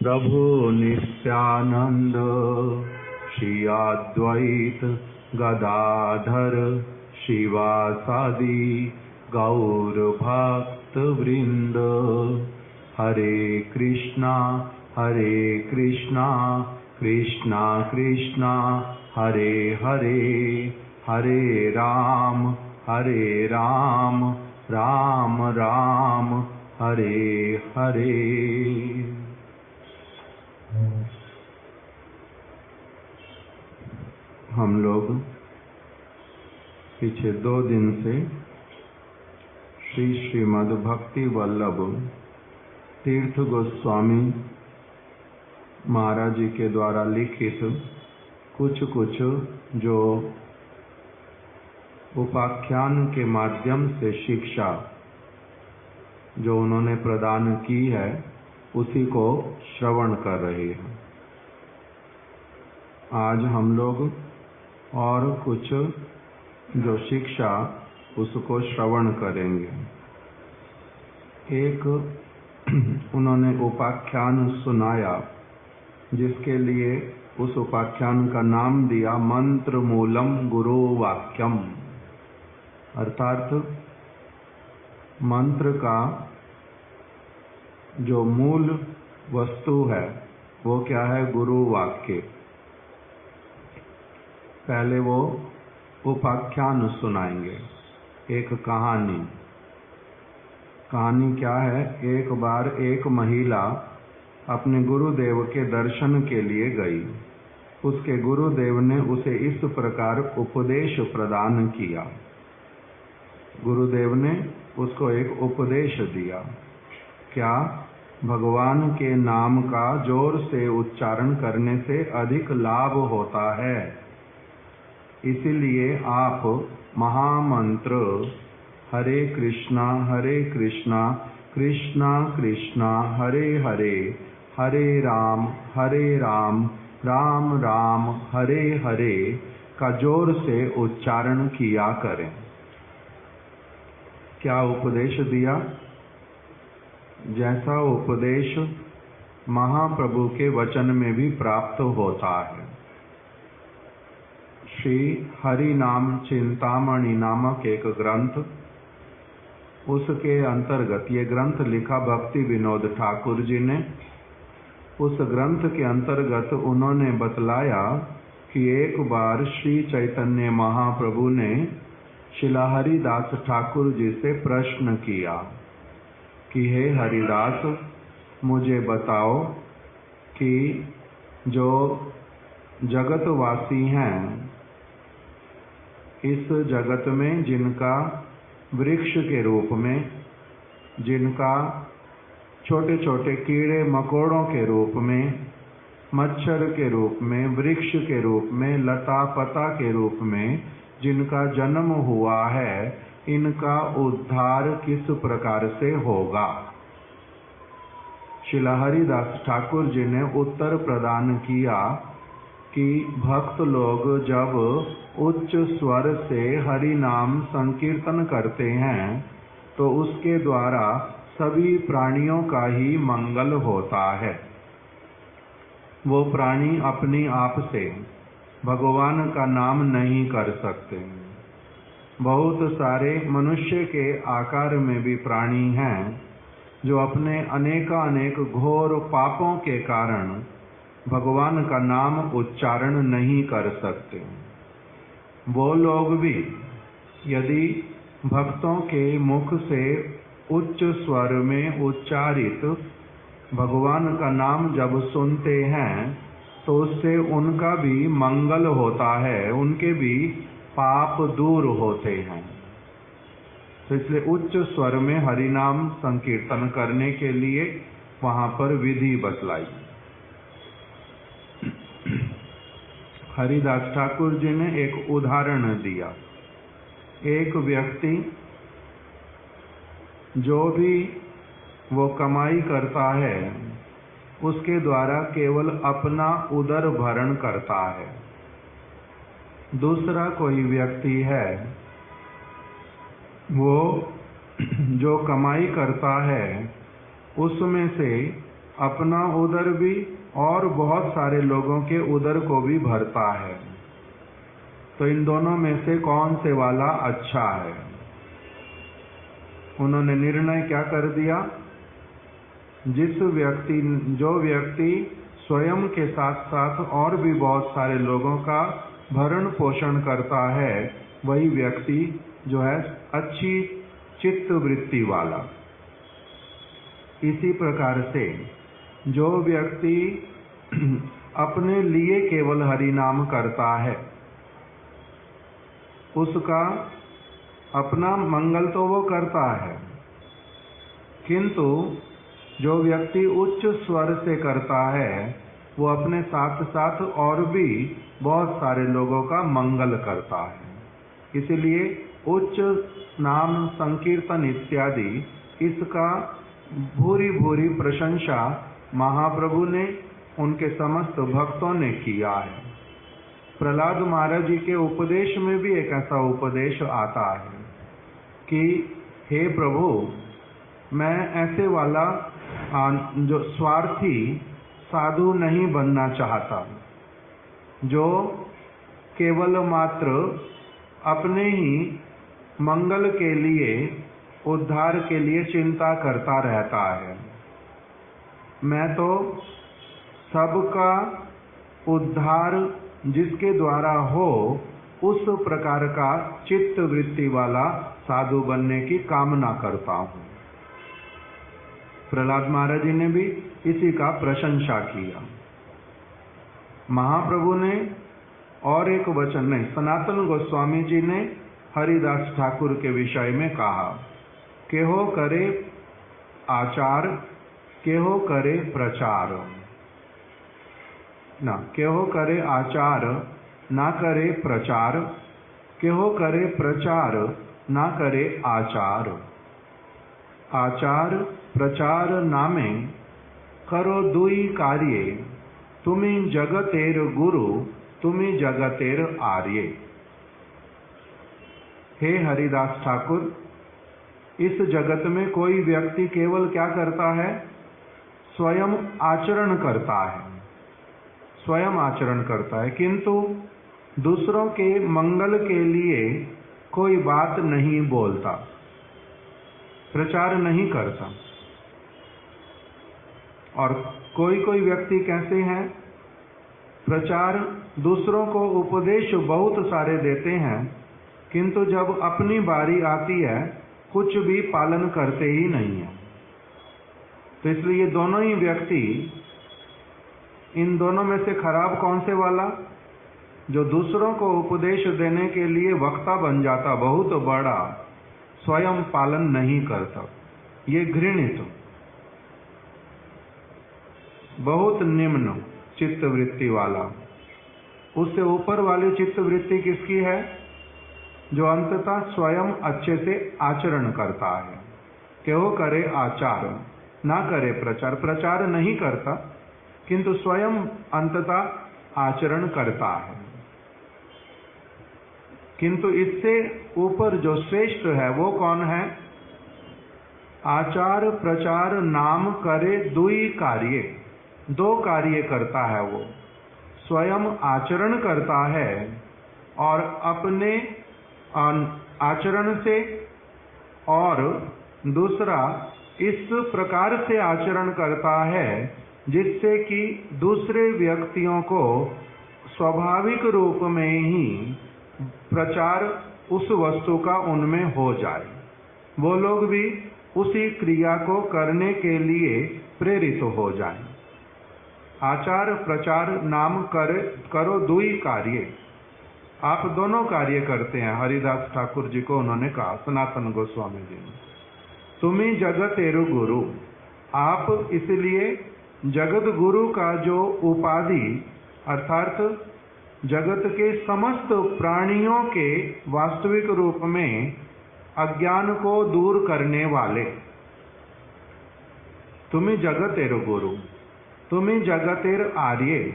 प्रभु नित्यानंद श्री अद्वैत गदाधर शिवासादि गौर भक्त वृंद। हरे कृष्णा कृष्णा कृष्णा हरे हरे, हरे राम राम राम हरे हरे। हम लोग पिछले 2 दिन से श्रीमद् भक्ति वल्लभ तीर्थ गोस्वामी महाराज जी के द्वारा लिखित कुछ जो उपाख्यान के माध्यम से शिक्षा जो उन्होंने प्रदान की है उसी को श्रवण कर रहे हैं। आज हम लोग और कुछ जो शिक्षा उसको श्रवण करेंगे। एक उन्होंने उपाख्यान सुनाया जिसके लिए उस उपाख्यान का नाम दिया मंत्र मूलम गुरु वाक्यम, अर्थात मंत्र का जो मूल वस्तु है वो क्या है? गुरु वाक्य। पहले वो उपाख्यान सुनाएंगे, एक कहानी क्या है? एक बार एक महिला अपने गुरुदेव के दर्शन के लिए गई। उसके गुरुदेव ने उसे इस प्रकार उपदेश प्रदान किया। गुरुदेव ने उसको एक उपदेश दिया। क्या? भगवान के नाम का जोर से उच्चारण करने से अधिक लाभ होता है, इसीलिए आप महामंत्र हरे कृष्णा कृष्णा कृष्णा हरे हरे, हरे राम राम राम हरे हरे का जोर से उच्चारण किया करें। क्या उपदेश दिया? जैसा उपदेश महाप्रभु के वचन में भी प्राप्त होता है। श्री हरि नाम चिंतामणि नामक एक ग्रंथ, उसके अंतर्गत ये ग्रंथ लिखा भक्ति विनोद ठाकुर जी ने। उस ग्रंथ के अंतर्गत उन्होंने बतलाया कि एक बार श्री चैतन्य महाप्रभु ने श्रीला हरिदास ठाकुर जी से प्रश्न किया कि हे हरिदास, मुझे बताओ कि जो जगतवासी हैं, इस जगत में जिनका वृक्ष के रूप में, जिनका छोटे छोटे कीड़े मकोड़ों के रूप में, मच्छर के रूप में, वृक्ष के रूप में, लता पता के रूप में जिनका जन्म हुआ है, इनका उद्धार किस प्रकार से होगा? श्रीला हरिदास ठाकुर जी ने उत्तर प्रदान किया कि भक्त लोग जब उच्च स्वर से हरि नाम संकीर्तन करते हैं तो उसके द्वारा सभी प्राणियों का ही मंगल होता है। वो प्राणी अपने आप से भगवान का नाम नहीं कर सकते। बहुत सारे मनुष्य के आकार में भी प्राणी हैं जो अपने अनेक घोर पापों के कारण भगवान का नाम उच्चारण नहीं कर सकते। वो लोग भी यदि भक्तों के मुख से उच्च स्वर में उच्चारित भगवान का नाम जब सुनते हैं तो उससे उनका भी मंगल होता है, उनके भी पाप दूर होते हैं। तो इसलिए उच्च स्वर में हरि नाम संकीर्तन करने के लिए वहां पर विधि बतलाई। हरिदास ठाकुर जी ने एक उदाहरण दिया। एक व्यक्ति जो भी वो कमाई करता है उसके द्वारा केवल अपना उदर भरण करता है। दूसरा कोई व्यक्ति है वो जो कमाई करता है उसमें से अपना उदर भी और बहुत सारे लोगों के उदर को भी भरता है। तो इन दोनों में से कौन से वाला अच्छा है? उन्होंने निर्णय क्या कर दिया? जो व्यक्ति स्वयं के साथ साथ और भी बहुत सारे लोगों का भरण पोषण करता है, वही व्यक्ति जो है अच्छी चित्त वृत्ति वाला। इसी प्रकार से जो व्यक्ति अपने लिए केवल हरि नाम करता है, उसका अपना मंगल तो वो करता है, किंतु जो व्यक्ति उच्च स्वर से करता है वो अपने साथ साथ और भी बहुत सारे लोगों का मंगल करता है। इसलिए उच्च नाम संकीर्तन इत्यादि इसका भूरी भूरी प्रशंसा महाप्रभु ने, उनके समस्त भक्तों ने किया है। प्रहलाद महाराज जी के उपदेश में भी एक ऐसा उपदेश आता है कि हे प्रभु, मैं ऐसे वाला जो स्वार्थी साधु नहीं बनना चाहता, जो केवल मात्र अपने ही मंगल के लिए, उद्धार के लिए चिंता करता रहता है। मैं तो सबका उद्धार जिसके द्वारा हो उस प्रकार का चित्त वृत्ति वाला साधु बनने की कामना करता हूँ। प्रहलाद महाराज जी ने भी इसी का प्रशंसा किया। महाप्रभु ने और एक वचन में, सनातन गोस्वामी जी ने हरिदास ठाकुर के विषय में कहा, केहो करे आचार, केहो करे प्रचार। ना केहो करे आचार, ना करे प्रचार, केहो करे प्रचार, ना करे आचार। आचार प्रचार नामे करो दुई कार्ये, तुमी जगतेर गुरु, तुमी जगतेर आर्ये। हे हरिदास ठाकुर, इस जगत में कोई व्यक्ति केवल क्या करता है? स्वयं आचरण करता है, स्वयं आचरण करता है, किंतु दूसरों के मंगल के लिए कोई बात नहीं बोलता, प्रचार नहीं करता। और कोई कोई व्यक्ति कैसे हैं? प्रचार, दूसरों को उपदेश बहुत सारे देते हैं, किंतु जब अपनी बारी आती है कुछ भी पालन करते ही नहीं है। तो इसलिए दोनों ही व्यक्ति, इन दोनों में से खराब कौन से वाला? जो दूसरों को उपदेश देने के लिए वक्ता बन जाता बहुत बड़ा, स्वयं पालन नहीं करता, ये घृणित, बहुत निम्न चित्त वृत्ति वाला। उससे ऊपर वाली चित्त वृत्ति किसकी है? जो अंततः स्वयं अच्छे से आचरण करता है। केहो करे आचार, ना करे प्रचार। प्रचार नहीं करता, किंतु स्वयं अंततः आचरण करता है। किंतु इससे ऊपर जो श्रेष्ठ है वो कौन है? आचार प्रचार नाम करे दुई कार्य, दो कार्य करता है वो। स्वयं आचरण करता है और अपने आचरण से, और दूसरा इस प्रकार से आचरण करता है जिससे कि दूसरे व्यक्तियों को स्वाभाविक रूप में ही प्रचार उस वस्तु का उनमें हो जाए, वो लोग भी उसी क्रिया को करने के लिए प्रेरित हो जाएं। आचार प्रचार नाम करो दुई कार्य। आप दोनों कार्य करते हैं। हरिदास ठाकुर जी को उन्होंने कहा, सनातन गोस्वामी जी ने, तुम्ही जगतेरु गुरु। आप इसलिए जगत गुरु का जो उपाधि, अर्थात जगत के समस्त प्राणियों के वास्तविक रूप में अज्ञान को दूर करने वाले, तुम्ही जगतेरु गुरु, तुम्ही जगतेर आर्य।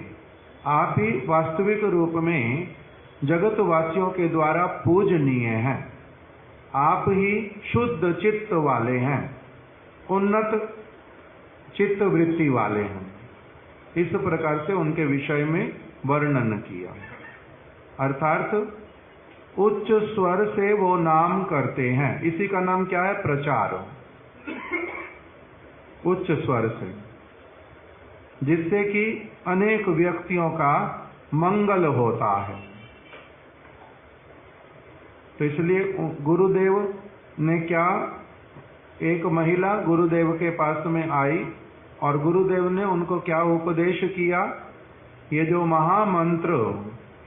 आप ही वास्तविक रूप में जगतवासियों के द्वारा पूजनीय हैं। आप ही शुद्ध चित्त वाले हैं, उन्नत चित्त वृत्ति वाले हैं। इस प्रकार से उनके विषय में वर्णन किया। अर्थात उच्च स्वर से वो नाम करते हैं, इसी का नाम क्या है? प्रचार। उच्च स्वर से, जिससे कि अनेक व्यक्तियों का मंगल होता है। तो इसलिए गुरुदेव ने क्या, एक महिला गुरुदेव के पास में आई और गुरुदेव ने उनको क्या उपदेश किया? ये जो महामंत्र,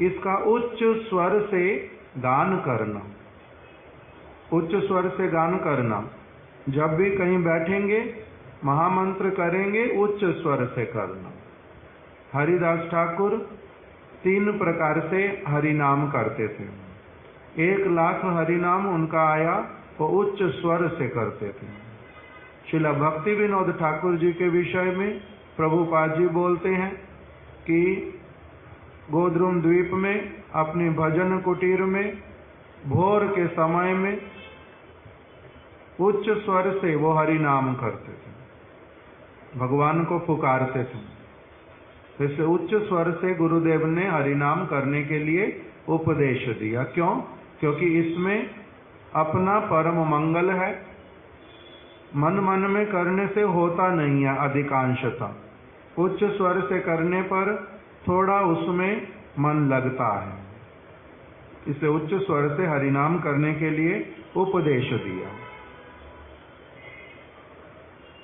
इसका उच्च स्वर से गान करना। उच्च स्वर से गान करना, जब भी कहीं बैठेंगे महामंत्र करेंगे, उच्च स्वर से करना। हरिदास ठाकुर 3 प्रकार से हरिनाम करते थे। 1,00,000 हरिनाम उनका आया, वो उच्च स्वर से करते थे। श्रील भक्ति विनोद ठाकुर जी के विषय में प्रभुपाद जी बोलते हैं कि गोद्रुम द्वीप में अपनी भजन कुटीर में भोर के समय में उच्च स्वर से वो हरिनाम करते थे, भगवान को पुकारते थे। इससे उच्च स्वर से गुरुदेव ने हरिनाम करने के लिए उपदेश दिया। क्यों? क्योंकि इसमें अपना परम मंगल है। मन मन में करने से होता नहीं है अधिकांशतः, उच्च स्वर से करने पर थोड़ा उसमें मन लगता है। इसे उच्च स्वर से हरिनाम करने के लिए उपदेश दिया।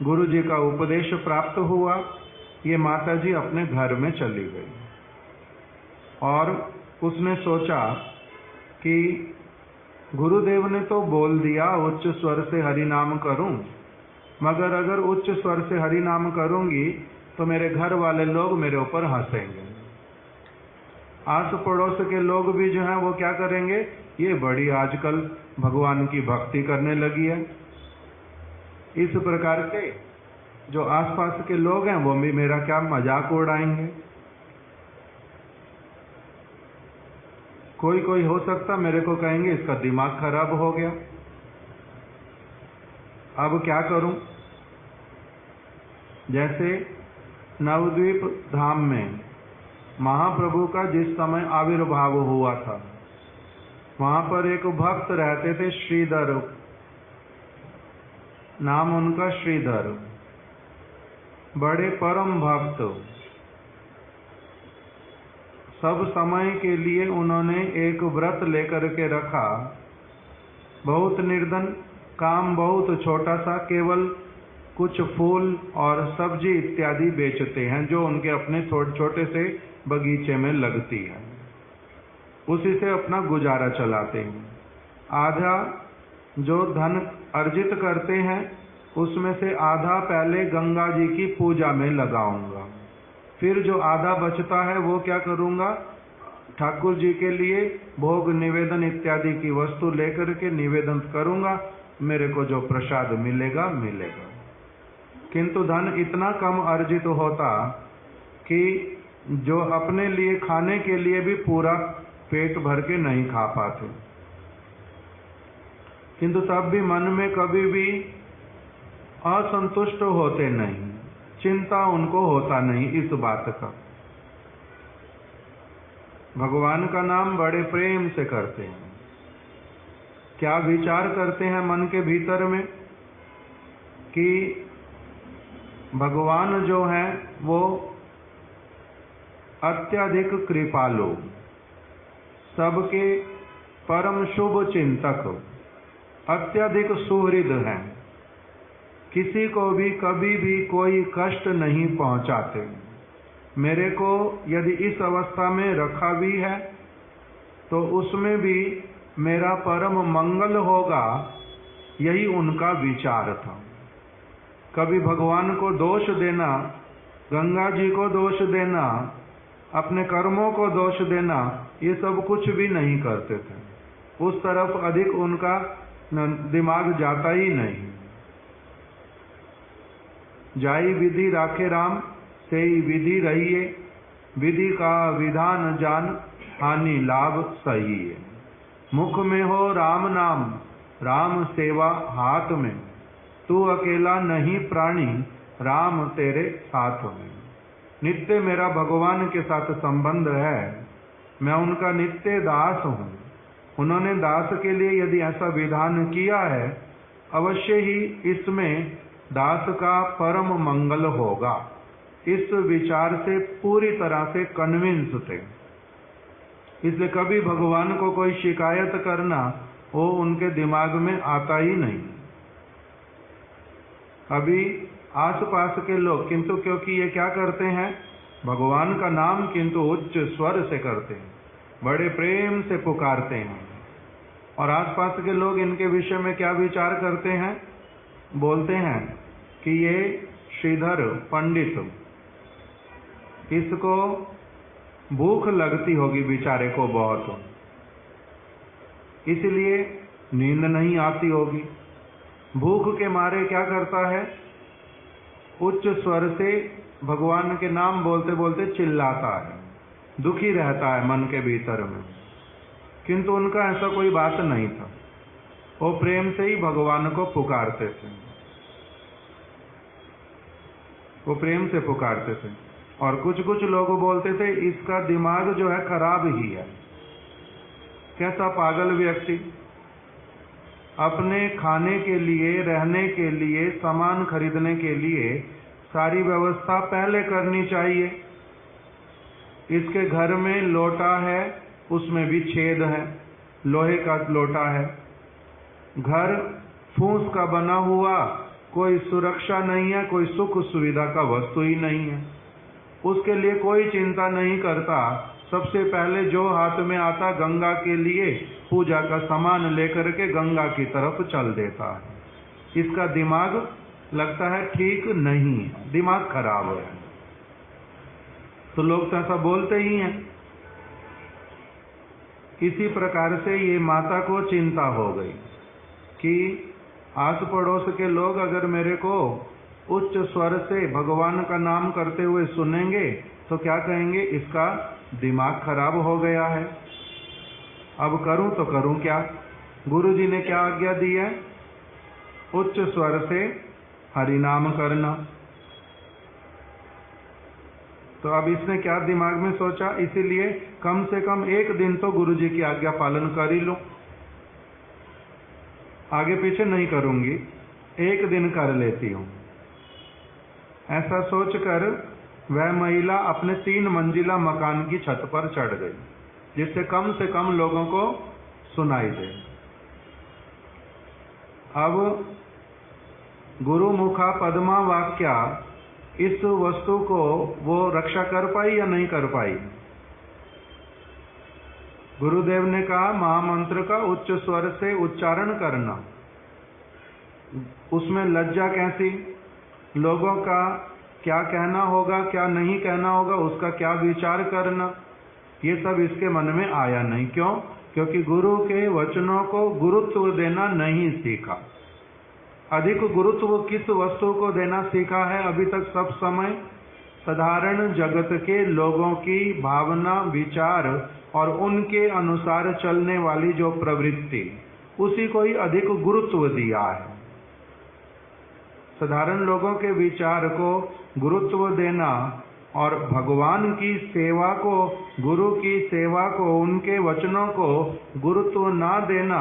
गुरु जी का उपदेश प्राप्त हुआ, ये माता जी अपने घर में चली गई और उसने सोचा कि गुरुदेव ने तो बोल दिया उच्च स्वर से हरिनाम करूं, मगर अगर उच्च स्वर से हरिनाम करूंगी तो मेरे घर वाले लोग मेरे ऊपर हंसेंगे। आस पड़ोस के लोग भी जो हैं वो क्या करेंगे, ये बड़ी आजकल भगवान की भक्ति करने लगी है। इस प्रकार से जो आसपास के लोग हैं वो भी मेरा क्या मजाक उड़ाएंगे। कोई कोई हो सकता मेरे को कहेंगे इसका दिमाग खराब हो गया। अब क्या करूं? जैसे नवद्वीप धाम में महाप्रभु का जिस समय आविर्भाव हुआ था, वहां पर एक भक्त रहते थे, श्रीधर नाम उनका, श्रीधर, बड़े परम भक्त। सब समय के लिए उन्होंने एक व्रत लेकर के रखा, बहुत निर्धन, काम बहुत छोटा सा, केवल कुछ फूल और सब्जी इत्यादि बेचते हैं जो उनके अपने छोटे से बगीचे में लगती है, उसी से अपना गुजारा चलाते हैं। आधा जो धन अर्जित करते हैं उसमें से आधा पहले गंगा जी की पूजा में लगाऊंगा, फिर जो आधा बचता है वो क्या करूंगा, ठाकुर जी के लिए भोग निवेदन इत्यादि की वस्तु लेकर के निवेदन करूंगा, मेरे को जो प्रसाद मिलेगा मिलेगा। किंतु धन इतना कम अर्जित होता कि जो अपने लिए खाने के लिए भी पूरा पेट भर के नहीं खा पाते। किंतु तब भी मन में कभी भी असंतुष्ट होते नहीं, चिंता उनको होता नहीं इस बात का। भगवान का नाम बड़े प्रेम से करते हैं। क्या विचार करते हैं मन के भीतर में कि भगवान जो है वो अत्यधिक कृपालु, सबके परम शुभ चिंतक, अत्यधिक सुहृद हैं, किसी को भी कभी भी कोई कष्ट नहीं पहुंचाते। मेरे को यदि इस अवस्था में रखा भी है तो उसमें भी मेरा परम मंगल होगा, यही उनका विचार था। कभी भगवान को दोष देना, गंगा जी को दोष देना, अपने कर्मों को दोष देना, ये सब कुछ भी नहीं करते थे। उस तरफ अधिक उनका दिमाग जाता ही नहीं। जाई विधि राखे राम, सेई विधि रहिए, विधि का विधान जान, हानि लाभ सही है। मुख में हो राम नाम, राम सेवा हाथ में, तू अकेला नहीं प्राणी, राम तेरे साथ में। नित्य मेरा भगवान के साथ संबंध है, मैं उनका नित्य दास हूँ। उन्होंने दास के लिए यदि ऐसा विधान किया है, अवश्य ही इसमें दास का परम मंगल होगा। इस विचार से पूरी तरह से कन्विंस थे। इसलिए कभी भगवान को कोई शिकायत करना वो उनके दिमाग में आता ही नहीं। अभी आसपास के लोग किंतु क्योंकि ये क्या करते हैं, भगवान का नाम किंतु उच्च स्वर से करते हैं, बड़े प्रेम से पुकारते हैं। और आसपास के लोग इनके विषय में क्या विचार करते हैं, बोलते हैं कि ये श्रीधर पंडित, इसको भूख लगती होगी बेचारे को बहुत, इसलिए नींद नहीं आती होगी। भूख के मारे क्या करता है, उच्च स्वर से भगवान के नाम बोलते बोलते चिल्लाता है, दुखी रहता है मन के भीतर में। किंतु उनका ऐसा कोई बात नहीं था, वो प्रेम से ही भगवान को पुकारते थे, वो प्रेम से पुकारते थे। और कुछ कुछ लोग बोलते थे इसका दिमाग जो है खराब ही है। कैसा पागल व्यक्ति, अपने खाने के लिए, रहने के लिए, सामान खरीदने के लिए सारी व्यवस्था पहले करनी चाहिए। इसके घर में लोटा है, उसमें भी छेद है, लोहे का लोटा है। घर फूस का बना हुआ, कोई सुरक्षा नहीं है, कोई सुख सुविधा का वस्तु ही नहीं है। उसके लिए कोई चिंता नहीं करता, सबसे पहले जो हाथ में आता गंगा के लिए पूजा का सामान लेकर के गंगा की तरफ चल देता है। इसका दिमाग लगता है ठीक नहीं है, दिमाग खराब है। तो लोग तो ऐसा बोलते ही हैं। इसी प्रकार से ये माता को चिंता हो गई कि आस पड़ोस के लोग अगर मेरे को उच्च स्वर से भगवान का नाम करते हुए सुनेंगे तो क्या कहेंगे, इसका दिमाग खराब हो गया है। अब करूं तो करूं क्या। गुरु जी ने क्या आज्ञा दी है, उच्च स्वर से हरि नाम करना। तो अब इसने क्या दिमाग में सोचा, इसीलिए कम से कम एक दिन तो गुरु जी की आज्ञा पालन कर ही लूं, आगे पीछे नहीं करूंगी, एक दिन कर लेती हूं। ऐसा सोचकर वह महिला अपने 3 मंजिला मकान की छत पर चढ़ गई, जिससे कम से कम लोगों को सुनाई दे। अब गुरु मुखा पद्मा वाक्या, इस वस्तु को वो रक्षा कर पाई या नहीं कर पाई। गुरुदेव ने कहा महामंत्र का उच्च स्वर से उच्चारण करना, उसमें लज्जा कैसी, लोगों का क्या कहना होगा, क्या नहीं कहना होगा, उसका क्या विचार करना, ये सब इसके मन में आया नहीं। क्यों? क्योंकि गुरु के वचनों को गुरुत्व देना नहीं सीखा। अधिक गुरुत्व किस वस्तु को देना सीखा है अभी तक सब समय, साधारण जगत के लोगों की भावना, विचार और उनके अनुसार चलने वाली जो प्रवृत्ति, उसी को ही अधिक गुरुत्व दिया है। साधारण लोगों के विचार को गुरुत्व देना और भगवान की सेवा को, गुरु की सेवा को, उनके वचनों को गुरुत्व ना देना,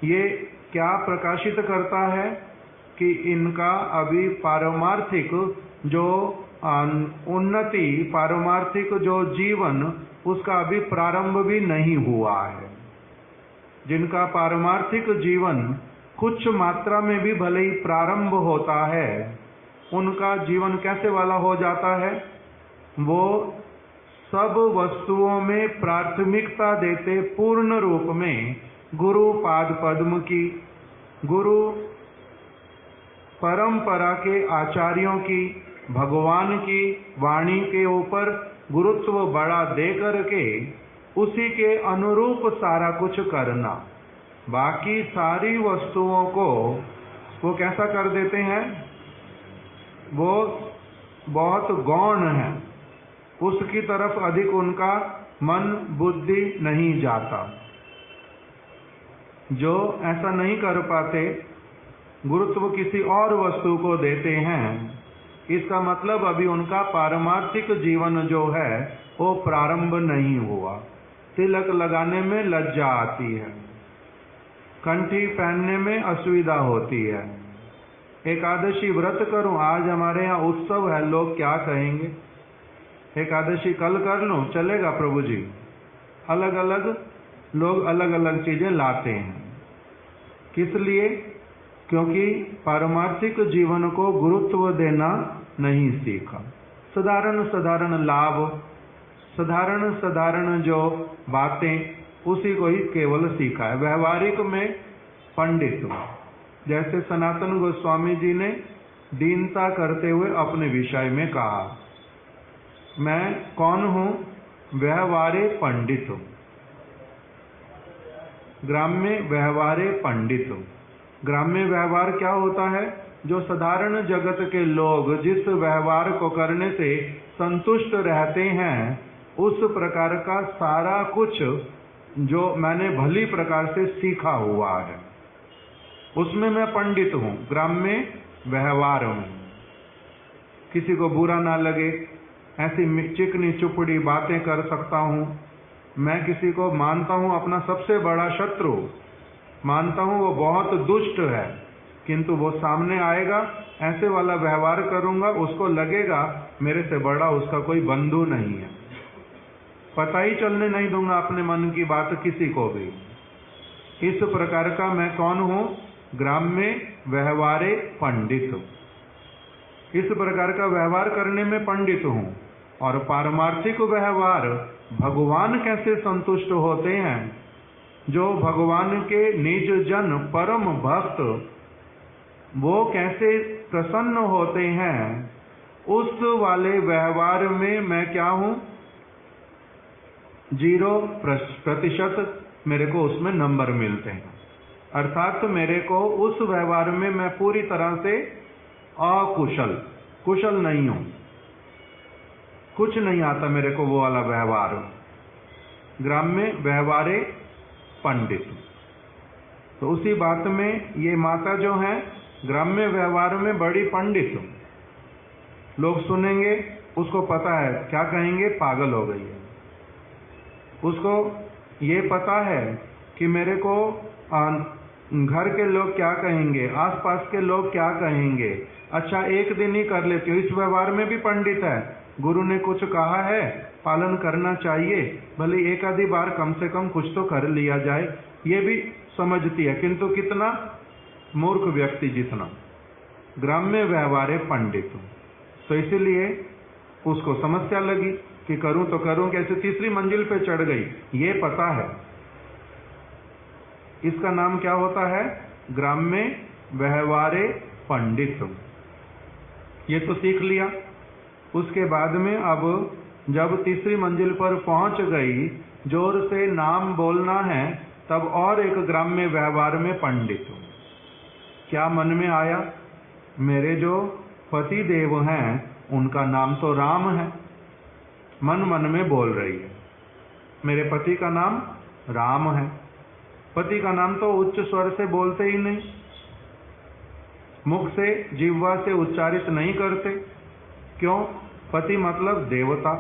ये क्या प्रकाशित करता है कि इनका अभी पारमार्थिक जो उन्नति, पारमार्थिक जो जीवन, उसका अभी प्रारंभ भी नहीं हुआ है। जिनका पारमार्थिक जीवन कुछ मात्रा में भी भले ही प्रारंभ होता है, उनका जीवन कैसे वाला हो जाता है, वो सब वस्तुओं में प्राथमिकता देते पूर्ण रूप में गुरु पाद पद्म की, गुरु परंपरा के आचार्यों की, भगवान की वाणी के ऊपर गुरुत्व बड़ा दे करके उसी के अनुरूप सारा कुछ करना। बाकी सारी वस्तुओं को वो कैसा कर देते हैं, वो बहुत गौण है, उसकी तरफ अधिक उनका मन बुद्धि नहीं जाता। जो ऐसा नहीं कर पाते, गुरुत्व किसी और वस्तु को देते हैं, इसका मतलब अभी उनका पारमार्थिक जीवन जो है वो प्रारंभ नहीं हुआ। तिलक लगाने में लज्जा आती है, कंठी पहनने में असुविधा होती है। एकादशी व्रत करूं, आज हमारे यहाँ उत्सव है, लोग क्या कहेंगे। एकादशी कल कर लूं, चलेगा प्रभु जी। अलग अलग लोग अलग अलग चीजें लाते हैं। किस लिए? क्योंकि पारमार्थिक जीवन को गुरुत्व देना नहीं सीखा। साधारण साधारण लाभ, साधारण साधारण जो बातें, उसी को ही केवल सीखा है। व्यवहारिक में पंडित, जैसे सनातन गोस्वामी जी ने दीनता करते हुए अपने विषय में कहा, मैं कौन हूं? व्यवहारे पंडित हूं, ग्राम्य व्यवहारे पंडित हूं। ग्राम्य व्यवहार क्या होता है? जो साधारण जगत के लोग जिस व्यवहार को करने से संतुष्ट रहते हैं, उस प्रकार का सारा कुछ जो मैंने भली प्रकार से सीखा हुआ है, उसमें मैं पंडित हूं। ग्राम्य व्यवहार हूं, किसी को बुरा ना लगे ऐसी चिकनी चुपड़ी बातें कर सकता हूं। मैं किसी को मानता हूं अपना सबसे बड़ा शत्रु, मानता हूं वो बहुत दुष्ट है, किंतु वो सामने आएगा, ऐसे वाला व्यवहार करूंगा, उसको लगेगा मेरे से बड़ा उसका कोई बंधु नहीं है। पता ही चलने नहीं दूंगा अपने मन की बात किसी को भी। इस प्रकार का मैं कौन हूं? ग्राम्य व्यवहारे पंडित। इस प्रकार का व्यवहार करने में पंडित हूं। और पारमार्थिक व्यवहार, भगवान कैसे संतुष्ट होते हैं, जो भगवान के निज जन परम भक्त, वो कैसे प्रसन्न होते हैं, उस वाले व्यवहार में मैं क्या हूं? 0% मेरे को उसमें नंबर मिलते हैं। अर्थात मेरे को उस व्यवहार में मैं पूरी तरह से कुशल नहीं हूं, कुछ नहीं आता मेरे को वो वाला व्यवहार। ग्राम्य व्यवहारे पंडित। तो उसी बात में ये माता जो है ग्राम्य व्यवहार में बड़ी पंडित। लोग सुनेंगे, उसको पता है क्या कहेंगे, पागल हो गई है। उसको ये पता है कि मेरे को घर के लोग क्या कहेंगे, आसपास के लोग क्या कहेंगे। अच्छा, एक दिन ही कर लेती हूँ, इस व्यवहार में भी पंडित है। गुरु ने कुछ कहा है, पालन करना चाहिए, भले एक आधी बार कम से कम कुछ तो कर लिया जाए, ये भी समझती है, किंतु कितना मूर्ख व्यक्ति जितना। ग्राम्य व्यवहारे पंडित। तो इसीलिए उसको समस्या लगी कि करूं तो करूं कैसे, तीसरी मंजिल पे चढ़ गई। ये पता है इसका नाम क्या होता है? ग्राम्य व्यवहारे पंडित। ये तो सीख लिया। उसके बाद में अब जब तीसरी मंजिल पर पहुंच गई, जोर से नाम बोलना है, तब और एक ग्राम्य व्यवहार में पंडित। क्या मन में आया? मेरे जो पति देव हैं उनका नाम तो राम है। मन मन में बोल रही है, मेरे पति का नाम राम है। पति का नाम तो उच्च स्वर से बोलते ही नहीं, मुख से जिह्वा से उच्चारित नहीं करते। क्यों? पति मतलब देवता,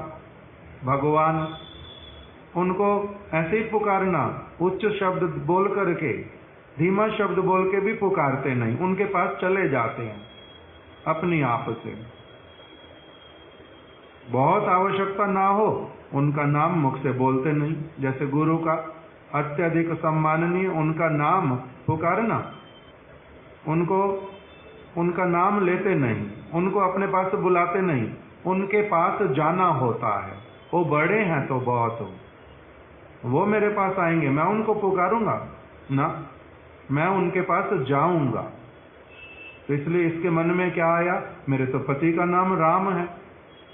भगवान। उनको ऐसे ही पुकारना, उच्च शब्द बोल करके, धीमा शब्द बोल के भी पुकारते नहीं, उनके पास चले जाते हैं अपनी आप से। बहुत आवश्यकता ना हो, उनका नाम मुख से बोलते नहीं। जैसे गुरु का अत्यधिक सम्माननीय, उनका नाम पुकारना, उनको उनका नाम लेते नहीं, उनको अपने पास बुलाते नहीं, उनके पास जाना होता है। वो बड़े हैं तो बहुत हो, वो मेरे पास आएंगे, मैं उनको पुकारूंगा ना, मैं उनके पास जाऊंगा। तो इसलिए इसके मन में क्या आया? मेरे तो पति का नाम राम है,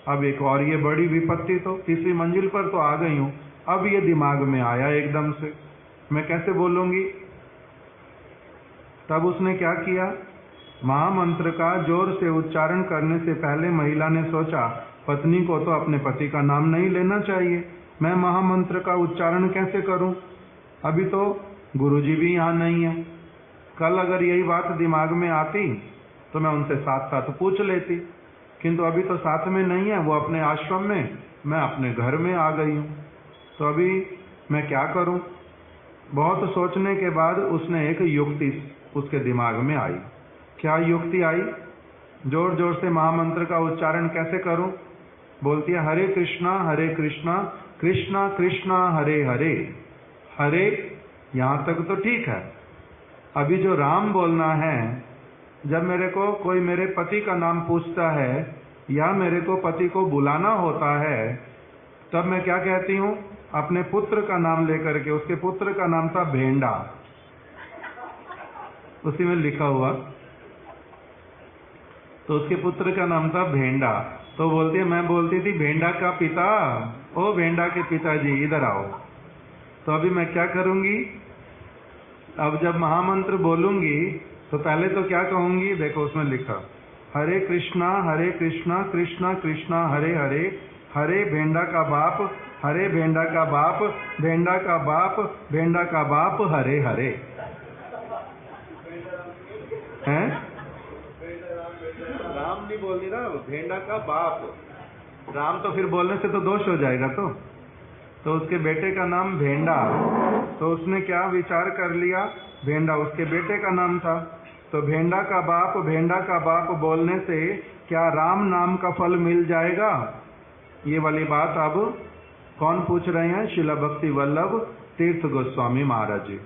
अब एक और ये बड़ी विपत्ति, तो तीसरी मंजिल पर तो आ गई हूं। अब ये दिमाग में आया एकदम से, मैं कैसे बोलूंगी? तब उसने क्या किया? महामंत्र का जोर से उच्चारण करने से पहले महिला ने सोचा, पत्नी को तो अपने पति का नाम नहीं लेना चाहिए, मैं महामंत्र का उच्चारण कैसे करूं? अभी तो गुरुजी भी यहाँ नहीं है। कल अगर यही बात दिमाग में आती तो मैं उनसे साथ साथ पूछ लेती। किंतु अभी तो साथ में नहीं है, वो अपने आश्रम में, मैं अपने घर में आ गई हूँ, तो अभी मैं क्या करूँ। बहुत सोचने के बाद उसने एक युक्ति उसके दिमाग में आई। क्या युक्ति आई? जोर जोर से महामंत्र का उच्चारण कैसे करूं? बोलती है हरे कृष्णा कृष्णा कृष्णा हरे हरे। हरे यहाँ तक तो ठीक है, अभी जो राम बोलना है, जब मेरे को कोई मेरे पति का नाम पूछता है या मेरे को पति को बुलाना होता है, तब मैं क्या कहती हूँ? अपने पुत्र का नाम लेकर के। उसके पुत्र का नाम था भेंडा, उसी में लिखा हुआ, तो उसके पुत्र का नाम था भेंडा। तो बोलती है, मैं बोलती थी भेंडा का पिता, ओ भेंडा के पिताजी इधर आओ। तो अभी मैं क्या करूंगी? अब जब महामंत्र बोलूंगी तो पहले तो क्या कहूंगी? देखो उसमें लिखा हरे कृष्णा कृष्णा कृष्णा हरे हरे, हरे भेंडा का बाप, हरे भेंडा का बाप, भेंडा का बाप, भेंडा का बाप, हरे हरे। हैं? राम नहीं बोल रही ना, भेंडा का बाप। राम तो फिर बोलने से तो दोष हो जाएगा। तो उसके बेटे का नाम भेंडा, तो उसने क्या विचार कर लिया? भेंडा उसके बेटे का नाम था, तो भेंडा का बाप बोलने से क्या राम नाम का फल मिल जाएगा? ये वाली बात अब कौन पूछ रहे हैं? शिला भक्ति वल्लभ तीर्थ गोस्वामी महाराज जी,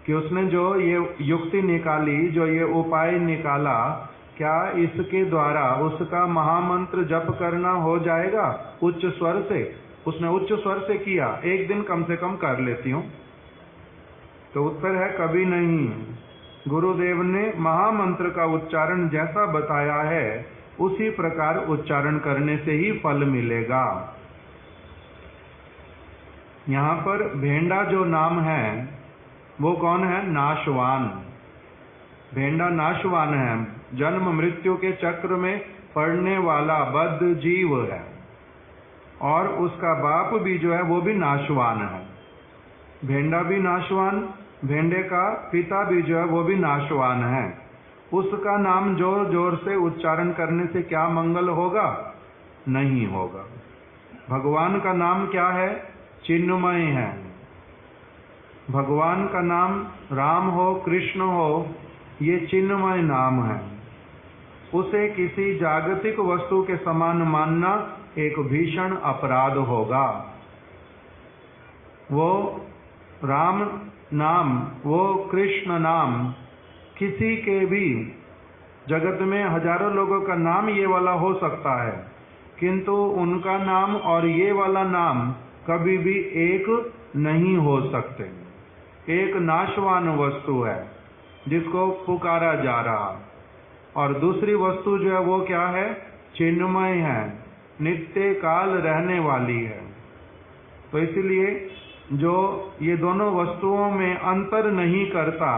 कि उसने जो ये युक्ति निकाली, जो ये उपाय निकाला, क्या इसके द्वारा उसका महामंत्र जप करना हो जाएगा उच्च स्वर से? उसने उच्च स्वर से किया, एक दिन कम से कम कर लेती हूँ। तो उत्तर है कभी नहीं। गुरुदेव ने महामंत्र का उच्चारण जैसा बताया है उसी प्रकार उच्चारण करने से ही फल मिलेगा। यहाँ पर भेंडा जो नाम है वो कौन है? नाशवान। भेंडा नाशवान है, जन्म मृत्यु के चक्र में पड़ने वाला बद्ध जीव है, और उसका बाप भी जो है वो भी नाशवान है। भेंडा भी नाशवान, भेंडे का पिता भी जो है वो भी नाशवान है। उसका नाम जोर जोर से उच्चारण करने से क्या मंगल होगा? नहीं होगा। भगवान का नाम क्या है? चिन्मय है। भगवान का नाम राम हो, कृष्ण हो, ये चिन्मय नाम है। उसे किसी जागतिक वस्तु के समान मानना एक भीषण अपराध होगा। वो राम नाम, वो कृष्ण नाम, किसी के भी जगत में हजारों लोगों का नाम ये वाला हो सकता है, किंतु उनका नाम और ये वाला नाम कभी भी एक नहीं हो सकते। एक नाशवान वस्तु है जिसको पुकारा जा रहा, और दूसरी वस्तु जो है वो क्या है? चिन्मय है, नित्य काल रहने वाली है। तो इसलिए जो ये दोनों वस्तुओं में अंतर नहीं करता,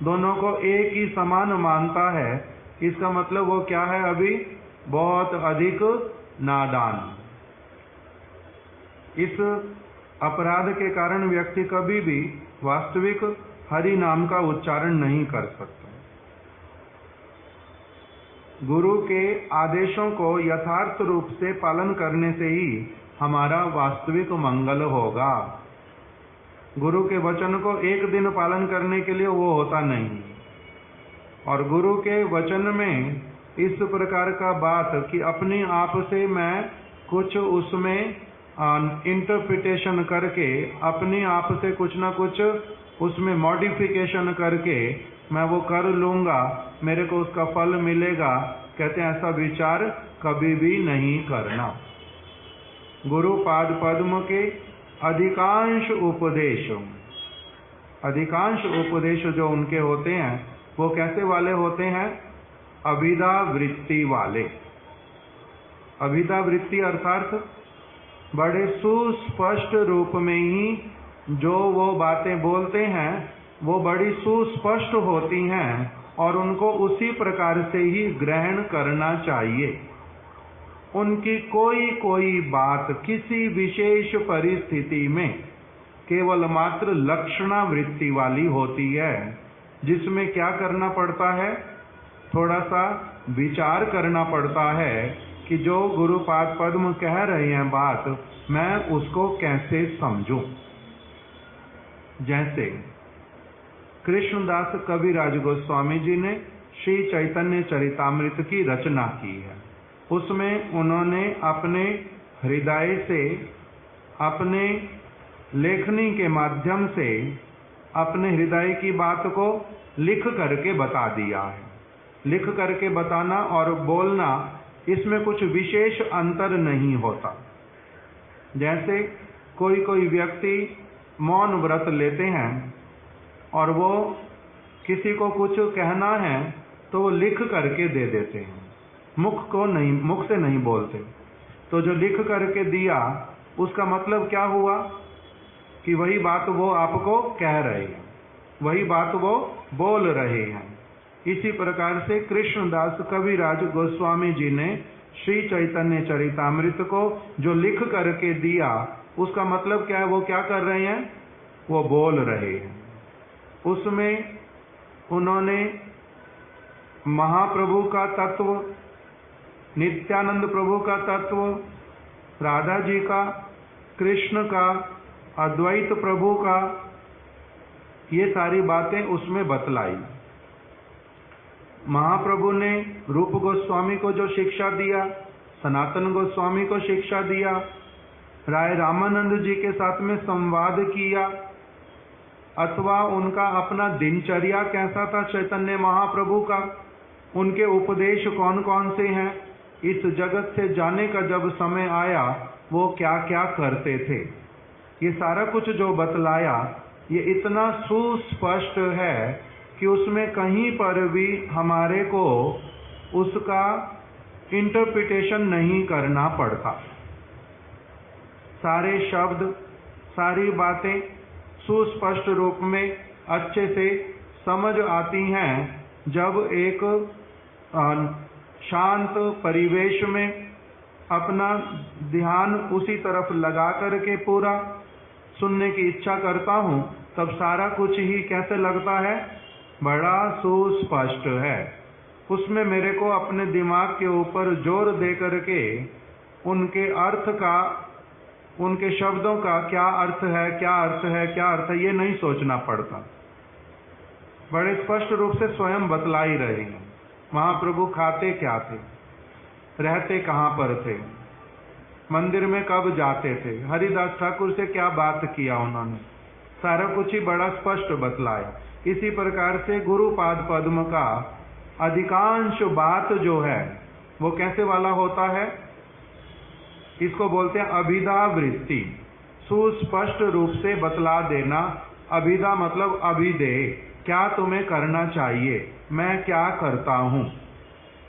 दोनों को एक ही समान मानता है, इसका मतलब वो क्या है? अभी बहुत अधिक नादान। इस अपराध के कारण व्यक्ति कभी भी वास्तविक हरि नाम का उच्चारण नहीं कर सकता। गुरु के आदेशों को यथार्थ रूप से पालन करने से ही हमारा वास्तविक मंगल होगा। गुरु के वचन को एक दिन पालन करने के लिए वो होता नहीं, और गुरु के वचन में इस प्रकार का बात कि अपने आप से मैं कुछ उसमें इंटरप्रिटेशन करके, अपने आप से कुछ ना कुछ उसमें मॉडिफिकेशन करके मैं वो कर लूँगा, मेरे को उसका फल मिलेगा, कहते हैं ऐसा विचार कभी भी नहीं करना। गुरु पाद पद्म के अधिकांश उपदेश जो उनके होते हैं वो कैसे वाले होते हैं? अभिधा वृत्ति वाले। अभिधा वृत्ति अर्थात बड़े सुस्पष्ट रूप में ही जो वो बातें बोलते हैं वो बड़ी सुस्पष्ट होती हैं, और उनको उसी प्रकार से ही ग्रहण करना चाहिए। उनकी कोई बात किसी विशेष परिस्थिति में केवल मात्र लक्षणा वृत्ति वाली होती है, जिसमें क्या करना पड़ता है? थोड़ा सा विचार करना पड़ता है कि जो गुरुपाद पद्म कह रहे हैं बात, मैं उसको कैसे समझूं। जैसे कृष्णदास कविराज गोस्वामी जी ने श्री चैतन्य चरितामृत की रचना की है। उसमें उन्होंने अपने हृदय से, अपने लेखनी के माध्यम से अपने हृदय की बात को लिख करके बता दिया है। लिख करके बताना और बोलना, इसमें कुछ विशेष अंतर नहीं होता। जैसे कोई कोई व्यक्ति मौन व्रत लेते हैं और वो किसी को कुछ कहना है तो वो लिख करके दे देते हैं, मुख से नहीं बोलते। तो जो लिख करके दिया उसका मतलब क्या हुआ कि वही बात वो आपको कह रहे हैं, वही बात वो बोल रहे हैं। इसी प्रकार से कृष्णदास कविराज गोस्वामी जी ने श्री चैतन्य चरितामृत को जो लिख करके दिया, उसका मतलब क्या है, वो क्या कर रहे हैं, वो बोल रहे हैं। उसमें उन्होंने महाप्रभु का तत्व, नित्यानंद प्रभु का तत्व, राधा जी का, कृष्ण का, अद्वैत प्रभु का, ये सारी बातें उसमें बतलाई। महाप्रभु ने रूप गोस्वामी को जो शिक्षा दिया, सनातन गोस्वामी को शिक्षा दिया, राय रामानंद जी के साथ में संवाद किया, अथवा उनका अपना दिनचर्या कैसा था चैतन्य महाप्रभु का, उनके उपदेश कौन कौन से हैं, इस जगत से जाने का जब समय आया वो क्या क्या करते थे, ये सारा कुछ जो बतलाया, ये इतना सुस्पष्ट है कि उसमें कहीं पर भी हमारे को उसका इंटरप्रिटेशन नहीं करना पड़ता। सारे शब्द, सारी बातें सुस्पष्ट रूप में अच्छे से समझ आती हैं जब एक शांत परिवेश में अपना ध्यान उसी तरफ लगा करके पूरा सुनने की इच्छा करता हूँ, तब सारा कुछ ही कैसे लगता है, बड़ा सुस्पष्ट है। उसमें मेरे को अपने दिमाग के ऊपर जोर दे करके उनके अर्थ का, उनके शब्दों का क्या अर्थ है, क्या अर्थ है, क्या अर्थ है, ये नहीं सोचना पड़ता। बड़े स्पष्ट रूप से स्वयं बतला ही रहे हैं। महाप्रभु खाते क्या थे, रहते कहाँ पर थे, मंदिर में कब जाते थे, हरिदास ठाकुर से क्या बात किया उन्होंने, सारा कुछ ही बड़ा स्पष्ट बतलाया। इसी प्रकार से गुरुपाद पद्म का अधिकांश बात जो है वो कैसे वाला होता है, इसको बोलते हैं अभिधा वृत्ति, सुस्पष्ट रूप से बतला देना। अभिधा मतलब अभिदेय, क्या तुम्हें करना चाहिए, मैं क्या करता हूँ।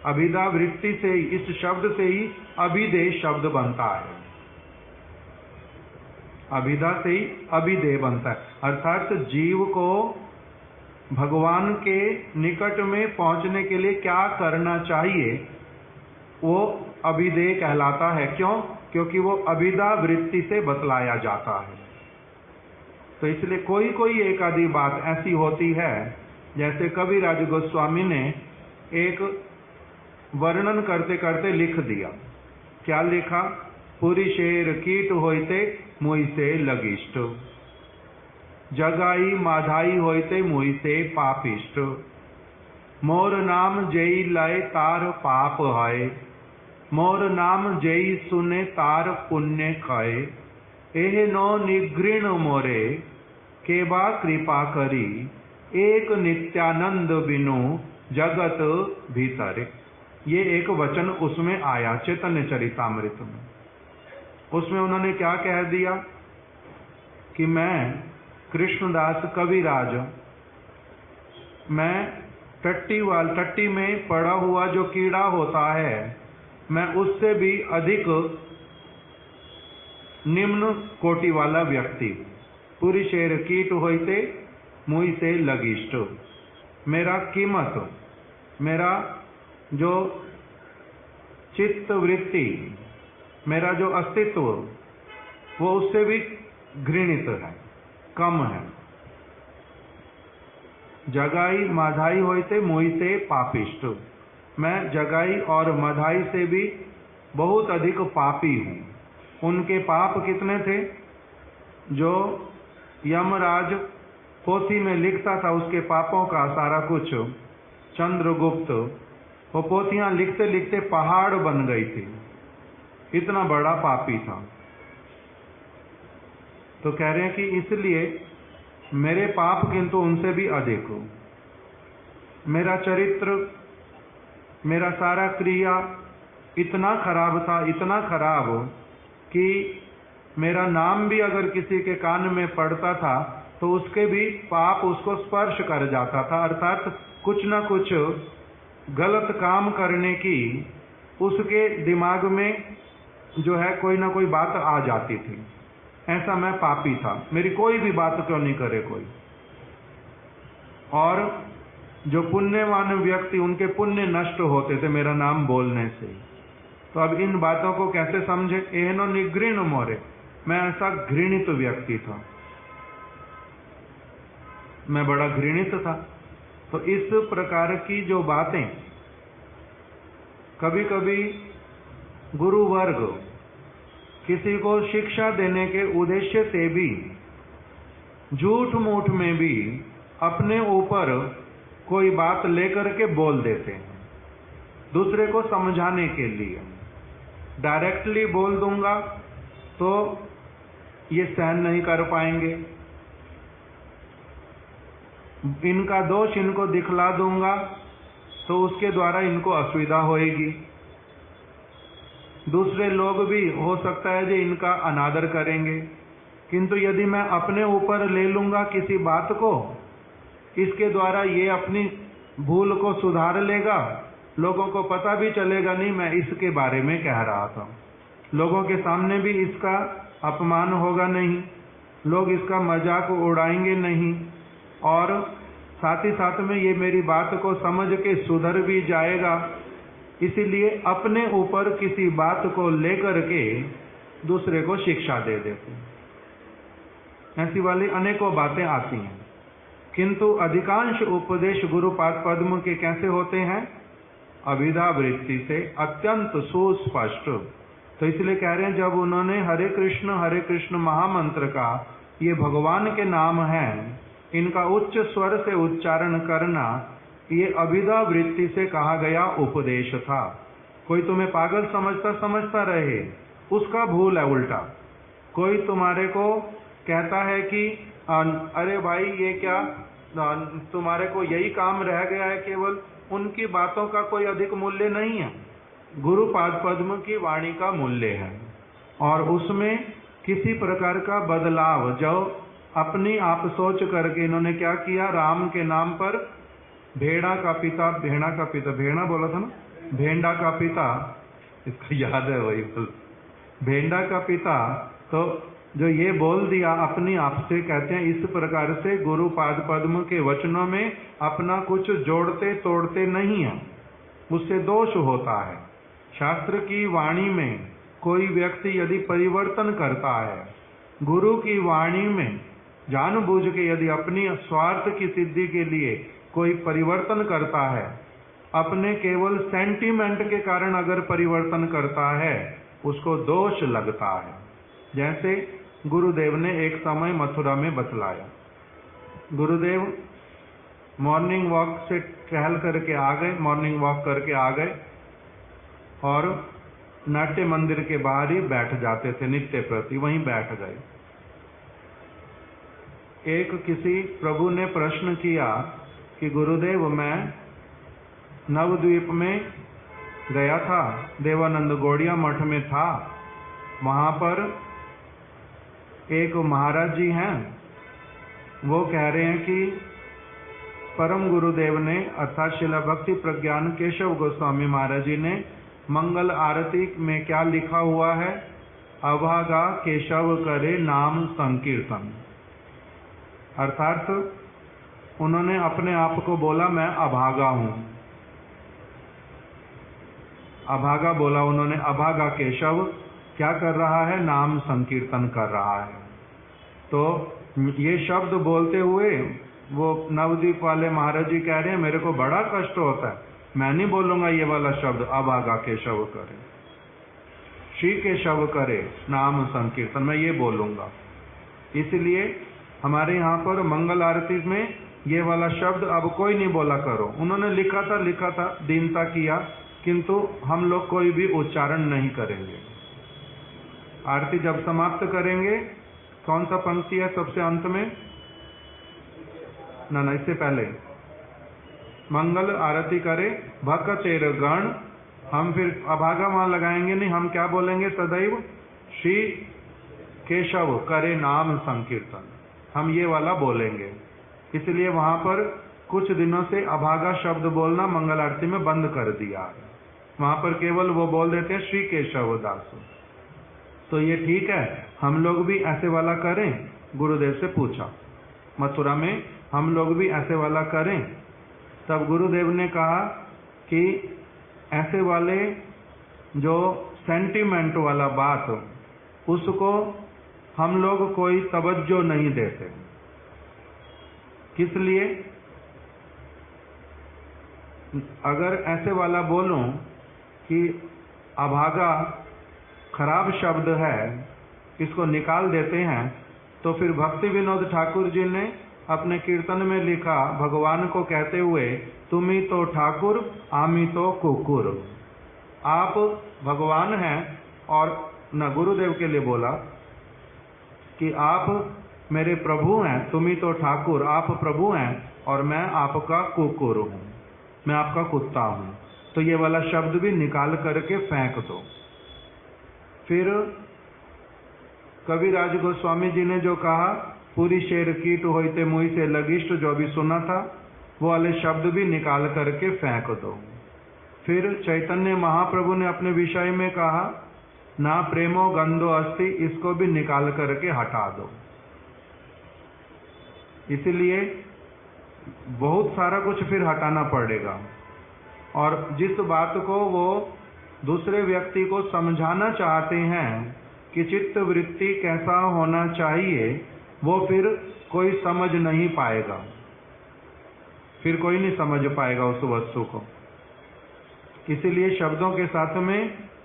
अभिधा वृत्ति से, इस शब्द से ही अभिदेय शब्द बनता है, अभिधा से ही अभिदेय बनता है। अर्थात जीव को भगवान के निकट में पहुंचने के लिए क्या करना चाहिए, वो अभिदेय कहलाता है। क्यों? क्योंकि वो अभिधा वृत्ति से बतलाया जाता है। तो इसलिए कोई कोई एक आधी बात ऐसी होती है, जैसे कविराज गोस्वामी ने एक वर्णन करते करते लिख दिया। क्या लिखा, पुरी शेर कीट होते मुई से लगिष्ट, जगाई माधाई होते मुई से पापिष्ट, मोर नाम जेई लय तार पाप है, मोर नाम जेई सुने तार पुण्य खाए, एह नो निगृण मोरे केबा कृपा करी, एक नित्यानंद बिनु जगत भीतरे। ये एक वचन उसमें आया चैतन्य चरितामृत में। उसमें उन्होंने क्या कह दिया कि मैं कृष्णदास कविराज, मैं टट्टी में पड़ा हुआ जो कीड़ा होता है, मैं उससे भी अधिक निम्न कोटि वाला व्यक्ति। पूरी शेर कीट होते मुई से लगिष्ट, मेरा कीमत, मेरा जो चित्त वृत्ति, मेरा जो अस्तित्व, वो उससे भी घृणित है, कम है। जगाई माधाई होते मुई से पापिष्ट, मैं जगाई और माधाई से भी बहुत अधिक पापी हूँ। उनके पाप कितने थे? जो यमराज पोथी में लिखता था उसके पापों का सारा कुछ, चंद्रगुप्त, वो पोथियां लिखते लिखते पहाड़ बन गई थी, इतना बड़ा पापी था। तो कह रहे हैं कि इसलिए मेरे पाप किंतु उनसे भी अधिक हो। मेरा चरित्र, मेरा सारा क्रिया इतना खराब था, इतना खराब कि मेरा नाम भी अगर किसी के कान में पड़ता था तो उसके भी पाप उसको स्पर्श कर जाता था, अर्थात कुछ ना कुछ गलत काम करने की उसके दिमाग में जो है कोई ना कोई बात आ जाती थी। ऐसा मैं पापी था, मेरी कोई भी बात क्यों नहीं करे कोई। और जो पुण्यवान व्यक्ति, उनके पुण्य नष्ट होते थे मेरा नाम बोलने से। तो अब इन बातों को कैसे समझे? एहनो निगृण मोरे, मैं ऐसा घृणित व्यक्ति था, मैं बड़ा घृणित था। तो इस प्रकार की जो बातें कभी कभी गुरु वर्ग किसी को शिक्षा देने के उद्देश्य से भी झूठ मूठ में भी अपने ऊपर कोई बात लेकर के बोल देते हैं, दूसरे को समझाने के लिए। डायरेक्टली बोल दूंगा तो ये सहन नहीं कर पाएंगे, इनका दोष इनको दिखला दूंगा तो उसके द्वारा इनको असुविधा होएगी। दूसरे लोग भी हो सकता है जो इनका अनादर करेंगे, किंतु यदि मैं अपने ऊपर ले लूंगा किसी बात को, इसके द्वारा ये अपनी भूल को सुधार लेगा, लोगों को पता भी चलेगा नहीं मैं इसके बारे में कह रहा था, लोगों के सामने भी इसका अपमान होगा नहीं, लोग इसका मजाक उड़ाएंगे नहीं, और साथ ही साथ में ये मेरी बात को समझ के सुधर भी जाएगा। इसीलिए अपने ऊपर किसी बात को लेकर के दूसरे को शिक्षा दे देते हैं। ऐसी वाली अनेकों बातें आती हैं, किंतु अधिकांश उपदेश गुरुपाद पद्म के कैसे होते हैं? अभिधा वृत्ति से, अत्यंत सुस्पष्ट। तो इसलिए कह रहे हैं जब उन्होंने हरे कृष्ण महामंत्र का, ये भगवान के नाम हैं, इनका उच्च स्वर से उच्चारण करना ये अभिधा वृत्ति से कहा गया उपदेश था। कोई तुम्हें पागल समझता रहे, उसका भूल है उल्टा। कोई तुम्हारे को कहता है कि अरे भाई ये क्या, तुम्हारे को यही काम रह गया है केवल, उनकी बातों का कोई अधिक मूल्य नहीं है। गुरुपाद पद्म की वाणी का मूल्य है, और उसमें किसी प्रकार का बदलाव, जो अपनी आप सोच करके इन्होंने क्या किया, राम के नाम पर भेड़ा का पिता, भेड़ा बोला था ना, भेंडा का पिता, इसको याद है वही भेंडा का पिता, तो जो ये बोल दिया अपनी आप से, कहते हैं इस प्रकार से गुरुपाद पद्म के वचनों में अपना कुछ जोड़ते तोड़ते नहीं है, उससे दोष होता है। शास्त्र की वाणी में कोई व्यक्ति यदि परिवर्तन करता है, गुरु की वाणी में जानबूझ के यदि अपनी स्वार्थ की सिद्धि के लिए कोई परिवर्तन करता है, अपने केवल सेंटीमेंट के कारण अगर परिवर्तन करता है, उसको दोष लगता है। जैसे गुरुदेव ने एक समय मथुरा में बतलाया, गुरुदेव मॉर्निंग वॉक से टहल करके आ गए, मॉर्निंग वॉक करके आ गए, और नाट्य मंदिर के बाहर ही बैठ जाते थे नित्य प्रति, वहीं बैठ गए। एक किसी प्रभु ने प्रश्न किया कि गुरुदेव मैं नवद्वीप में गया था, देवानंद गौड़िया मठ में था, वहाँ पर एक महाराज जी हैं, वो कह रहे हैं कि परम गुरुदेव ने अर्थात शिला भक्ति प्रज्ञान केशव गोस्वामी महाराज जी ने मंगल आरती में क्या लिखा हुआ है, अभागा केशव करे नाम संकीर्तन। अर्थात उन्होंने अपने आप को बोला मैं अभागा हूं, अभागा बोला उन्होंने। अभागा केशव क्या कर रहा है? नाम संकीर्तन कर रहा है। तो ये शब्द बोलते हुए वो नवद्वीप वाले महाराज जी कह रहे हैं मेरे को बड़ा कष्ट होता है, मैं नहीं बोलूंगा ये वाला शब्द अभागा केशव करे। श्री केशव करे नाम संकीर्तन, मैं ये बोलूँगा। इसलिए हमारे यहाँ पर मंगल आरती में ये वाला शब्द अब कोई नहीं बोला करो। उन्होंने लिखा था, दीनता किया, किंतु हम लोग कोई भी उच्चारण नहीं करेंगे। आरती जब समाप्त करेंगे, कौन सा पंक्ति है सबसे अंत में? ना इससे पहले मंगल आरती करे भक्त गण, हम फिर अभागा वहां लगाएंगे नहीं, हम क्या बोलेंगे? सदैव श्री केशव करे नाम संकीर्तन, हम ये वाला बोलेंगे। इसलिए वहां पर कुछ दिनों से अभागा शब्द बोलना मंगल आरती में बंद कर दिया। वहां पर केवल वो बोल देते हैं श्री केशव दास। तो ये ठीक है, हम लोग भी ऐसे वाला करें? गुरुदेव से पूछा, मथुरा में हम लोग भी ऐसे वाला करें? तब गुरुदेव ने कहा कि ऐसे वाले जो सेंटिमेंट वाला बात, उसको हम लोग कोई तवज्जो नहीं देते। किस लिए? अगर ऐसे वाला बोलूं कि अभागा खराब शब्द है, इसको निकाल देते हैं, तो फिर भक्ति विनोद ठाकुर जी ने अपने कीर्तन में लिखा भगवान को कहते हुए, तुम्ही तो ठाकुर आमी तो कुकुर। आप भगवान हैं, और न गुरुदेव के लिए बोला कि आप मेरे प्रभु हैं, तुम्ही तो ठाकुर, आप प्रभु हैं और मैं आपका कुकुर हूँ, मैं आपका कुत्ता हूँ। तो ये वाला शब्द भी निकाल करके फेंक दो। फिर कविराज गोस्वामी जी ने जो कहा, पूरी शेर कीट होते मुई से लगिष्ट, जो भी सुना था, वो वाले शब्द भी निकाल करके फेंक दो। फिर चैतन्य महाप्रभु ने अपने विषय में कहा, ना प्रेमो गंधो अस्ति, इसको भी निकाल करके हटा दो। इसलिए बहुत सारा कुछ फिर हटाना पड़ेगा, और जिस बात को वो दूसरे व्यक्ति को समझाना चाहते हैं कि चित्त वृत्ति कैसा होना चाहिए, वो फिर कोई समझ नहीं पाएगा, फिर कोई नहीं समझ पाएगा उस वस्तु को। इसीलिए शब्दों के साथ में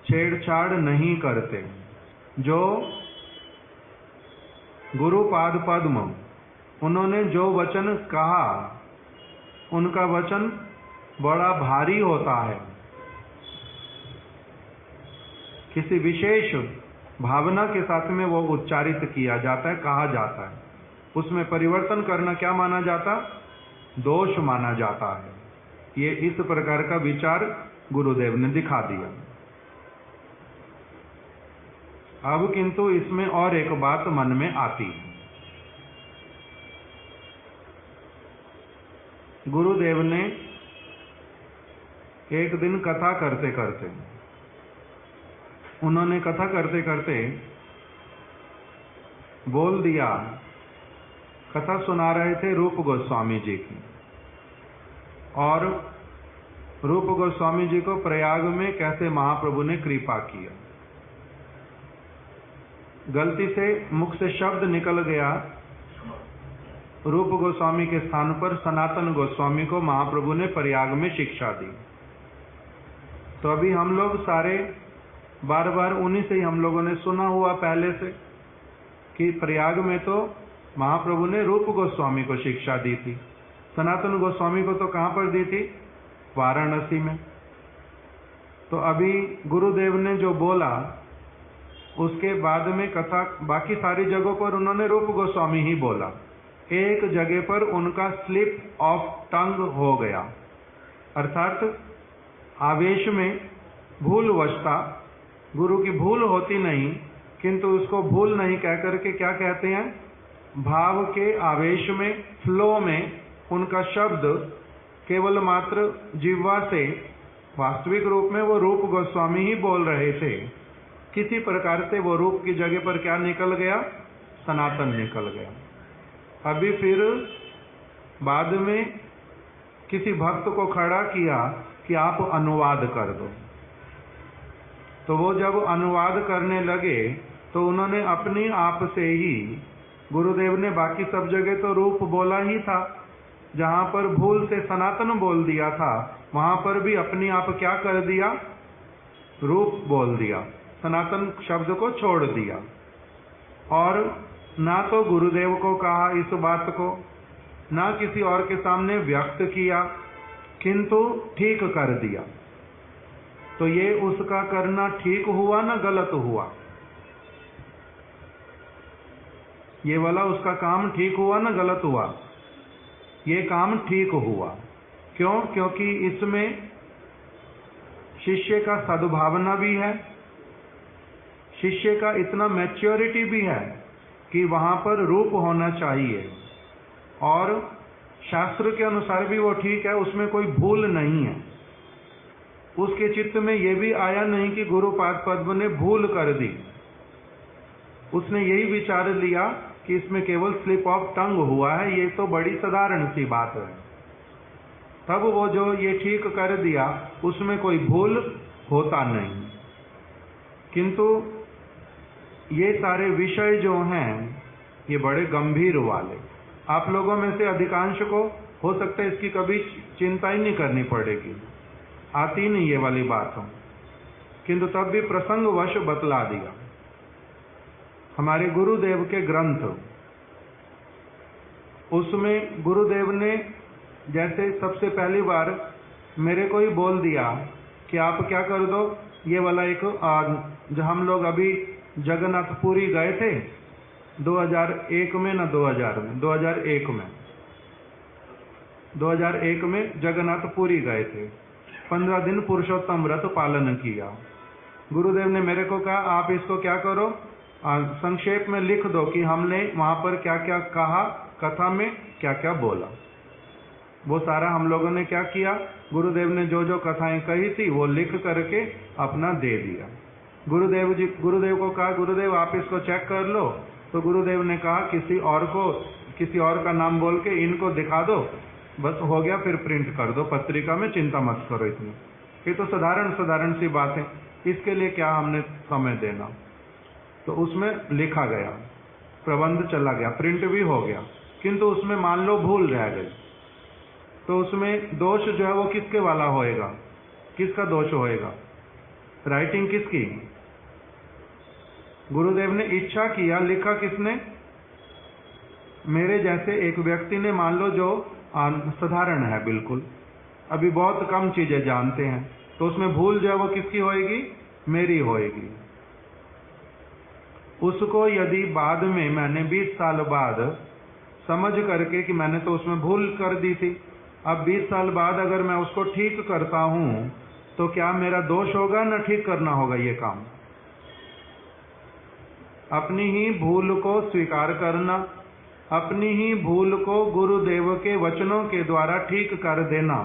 छेड़छाड़ नहीं करते। जो गुरुपाद पद्म उन्होंने जो वचन कहा, उनका वचन बड़ा भारी होता है। किसी विशेष भावना के साथ में वो उच्चारित किया जाता है, कहा जाता है। उसमें परिवर्तन करना क्या माना जाता? दोष माना जाता है। ये इस प्रकार का विचार गुरुदेव ने दिखा दिया। अब किंतु इसमें और एक बात मन में आती है। गुरुदेव ने एक दिन कथा करते करते, उन्होंने कथा करते करते बोल दिया, कथा सुना रहे थे रूप गोस्वामी जी की, और रूप गोस्वामी जी को प्रयाग में कैसे महाप्रभु ने कृपा किया। गलती से मुख से शब्द निकल गया, रूप गोस्वामी के स्थान पर सनातन गोस्वामी को महाप्रभु ने प्रयाग में शिक्षा दी। तो अभी हम लोग सारे बार बार उन्हीं से ही हम लोगों ने सुना हुआ पहले से कि प्रयाग में तो महाप्रभु ने रूप गोस्वामी को शिक्षा दी थी, सनातन गोस्वामी को तो कहाँ पर दी थी? वाराणसी में। तो अभी गुरुदेव ने जो बोला, उसके बाद में कथा बाकी सारी जगहों पर उन्होंने रूप गोस्वामी ही बोला। एक जगह पर उनका स्लिप ऑफ टंग हो गया, अर्थात आवेश में भूलवशता, गुरु की भूल होती नहीं, किंतु उसको भूल नहीं कह करके क्या कहते हैं, भाव के आवेश में, फ्लो में उनका शब्द केवल मात्र जिह्वा से, वास्तविक रूप में वो रूप गोस्वामी ही बोल रहे थे, किसी प्रकार से वो रूप की जगह पर क्या निकल गया? सनातन निकल गया। अभी फिर बाद में किसी भक्त को खड़ा किया कि आप अनुवाद कर दो। तो वो जब अनुवाद करने लगे तो उन्होंने अपनी आप से ही, गुरुदेव ने बाकी सब जगह तो रूप बोला ही था, जहाँ पर भूल से सनातन बोल दिया था, वहाँ पर भी अपनी आप क्या कर दिया? रूप बोल दिया। सनातन शब्द को छोड़ दिया और ना तो गुरुदेव को कहा इस बात को, ना किसी और के सामने व्यक्त किया, किंतु ठीक कर दिया। तो ये उसका करना ठीक हुआ ना गलत हुआ? ये वाला उसका काम ठीक हुआ ना गलत हुआ? ये काम ठीक हुआ। क्यों? क्योंकि इसमें शिष्य का सद्भावना भी है, शिष्य का इतना मैच्योरिटी भी है कि वहां पर रूप होना चाहिए, और शास्त्र के अनुसार भी वो ठीक है, उसमें कोई भूल नहीं है। उसके चित्त में ये भी आया नहीं कि गुरुपाद पद्म ने भूल कर दी। उसने यही विचार लिया कि इसमें केवल स्लिप ऑफ टंग हुआ है, ये तो बड़ी साधारण सी बात है। तब वो जो ये ठीक कर दिया उसमें कोई भूल होता नहीं। किंतु ये सारे विषय जो हैं ये बड़े गंभीर वाले, आप लोगों में से अधिकांश को हो सकता है इसकी कभी चिंता ही नहीं करनी पड़ेगी, आती नहीं ये वाली बात हो, किंतु तब भी प्रसंगवश बतला दिया। हमारे गुरुदेव के ग्रंथ, उसमें गुरुदेव ने जैसे सबसे पहली बार मेरे को ही बोल दिया कि आप क्या कर दो, ये वाला एक जो हम लोग अभी जगन्नाथपुरी गए थे 2001 में ना 2001 में जगन्नाथपुरी गए थे। 15 दिन पुरुषोत्तम व्रत पालन किया। गुरुदेव ने मेरे को कहा आप इसको क्या करो, संक्षेप में लिख दो कि हमने वहां पर क्या क्या कहा, कथा में क्या क्या बोला। वो सारा हम लोगों ने क्या किया, गुरुदेव ने जो जो कथाएं कही थी वो लिख करके अपना दे दिया। गुरुदेव को कहा गुरुदेव आप इसको चेक कर लो, तो गुरुदेव ने कहा किसी और का नाम बोल के इनको दिखा दो, बस हो गया, फिर प्रिंट कर दो पत्रिका में, चिंता मत करो इतनी, ये तो साधारण सी बात है, इसके लिए क्या हमने समय देना। तो उसमें लिखा गया, प्रबंध चला गया, प्रिंट भी हो गया, किंतु उसमें मान लो भूल रह गई, तो उसमें दोष जो है वो किसके वाला होएगा, किसका दोष होएगा, राइटिंग किसकी? गुरुदेव ने इच्छा किया, लिखा किसने? मेरे जैसे एक व्यक्ति ने, मान लो जो साधारण है बिल्कुल, अभी बहुत कम चीजें जानते हैं, तो उसमें भूल जो है वो किसकी होएगी? मेरी होएगी। उसको यदि बाद में मैंने 20 साल बाद समझ करके कि मैंने तो उसमें भूल कर दी थी, अब 20 साल बाद अगर मैं उसको ठीक करता हूं तो क्या मेरा दोष होगा ना ठीक करना होगा ये काम? अपनी ही भूल को स्वीकार करना, अपनी ही भूल को गुरुदेव के वचनों के द्वारा ठीक कर देना,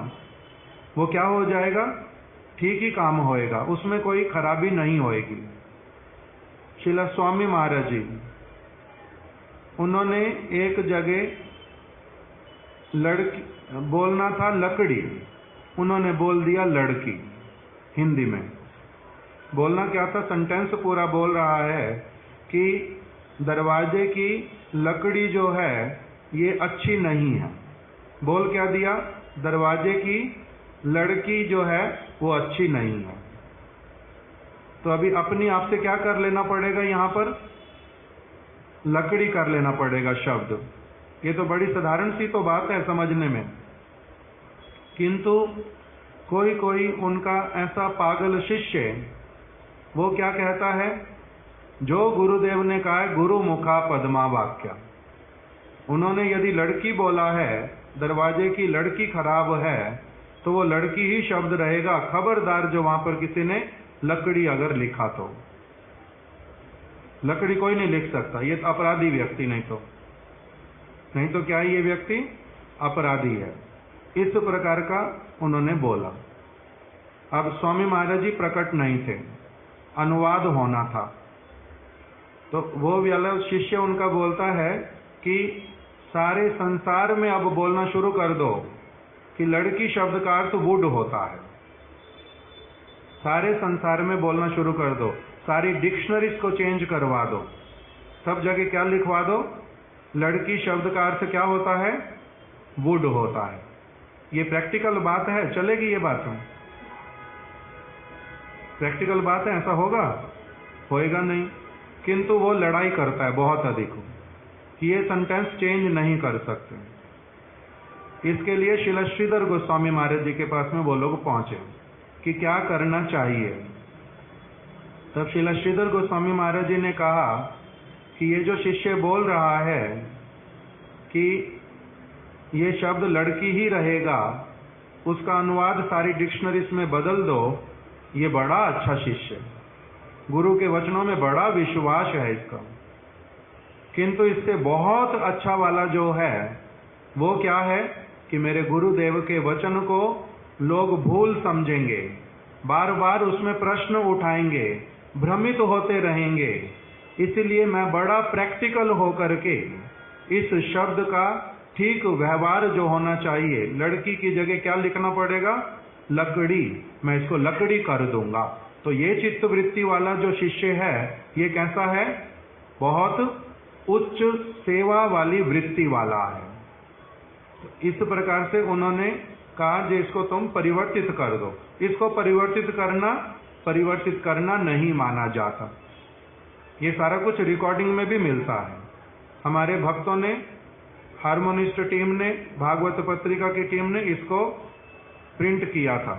वो क्या हो जाएगा? ठीक ही काम होएगा, उसमें कोई खराबी नहीं होएगी। श्रील स्वामी महाराज जी, उन्होंने एक जगह लड़की बोलना था लकड़ी, उन्होंने बोल दिया लड़की। हिंदी में बोलना क्या था, सेंटेंस पूरा बोल रहा है कि दरवाजे की लकड़ी जो है ये अच्छी नहीं है। बोल क्या दिया? दरवाजे की लड़की जो है वो अच्छी नहीं है। तो अभी अपनी आप से क्या कर लेना पड़ेगा, यहां पर लकड़ी कर लेना पड़ेगा शब्द। ये तो बड़ी साधारण सी तो बात है समझने में, किंतु कोई कोई उनका ऐसा पागल शिष्य, वो क्या कहता है, जो गुरुदेव ने कहा है गुरु मुखा पद्मा वाक्या, उन्होंने यदि लड़की बोला है, दरवाजे की लड़की खराब है, तो वो लड़की ही शब्द रहेगा। खबरदार जो वहां पर किसी ने लकड़ी अगर लिखा तो, लकड़ी कोई नहीं लिख सकता, ये तो अपराधी व्यक्ति, नहीं तो क्या है, ये व्यक्ति अपराधी है। इस प्रकार का उन्होंने बोला। अब स्वामी महाराज जी प्रकट नहीं थे, अनुवाद होना था, तो वो वाला शिष्य उनका बोलता है कि सारे संसार में अब बोलना शुरू कर दो कि लड़की शब्द का अर्थ वुड होता है। सारे संसार में बोलना शुरू कर दो, सारी डिक्शनरीज को चेंज करवा दो, सब जगह क्या लिखवा दो, लड़की शब्द का अर्थ क्या होता है, वुड होता है। ये प्रैक्टिकल बात है, चलेगी ये बात? प्रैक्टिकल बात है, ऐसा होगा? होएगा नहीं, किंतु वो लड़ाई करता है बहुत अधिक कि ये सेंटेंस चेंज नहीं कर सकते। इसके लिए श्रील श्रीधर गोस्वामी महाराज जी के पास में वो लोग पहुंचे कि क्या करना चाहिए। तब श्रील श्रीधर गोस्वामी महाराज जी ने कहा कि ये जो शिष्य बोल रहा है कि ये शब्द लड़की ही रहेगा, उसका अनुवाद सारी डिक्शनरीज में बदल दो, ये बड़ा अच्छा शिष्य है, गुरु के वचनों में बड़ा विश्वास है इसका। किंतु इससे बहुत अच्छा वाला जो है वो क्या है कि मेरे गुरुदेव के वचन को लोग भूल समझेंगे, बार बार उसमें प्रश्न उठाएंगे, भ्रमित होते रहेंगे। इसलिए मैं बड़ा प्रैक्टिकल होकर के इस शब्द का ठीक व्यवहार जो होना चाहिए, लड़की की जगह क्या लिखना पड़ेगा, लकड़ी, मैं इसको लकड़ी कर दूंगा। तो ये चित्त वृत्ति वाला जो शिष्य है ये कैसा है, बहुत उच्च सेवा वाली वृत्ति वाला है। इस प्रकार से उन्होंने कहा कि इसको तुम परिवर्तित कर दो। इसको परिवर्तित करना नहीं माना जाता। ये सारा कुछ रिकॉर्डिंग में भी मिलता है। हमारे भक्तों ने, हार्मोनिस्ट टीम ने, भागवत पत्रिका की टीम ने इसको प्रिंट किया था,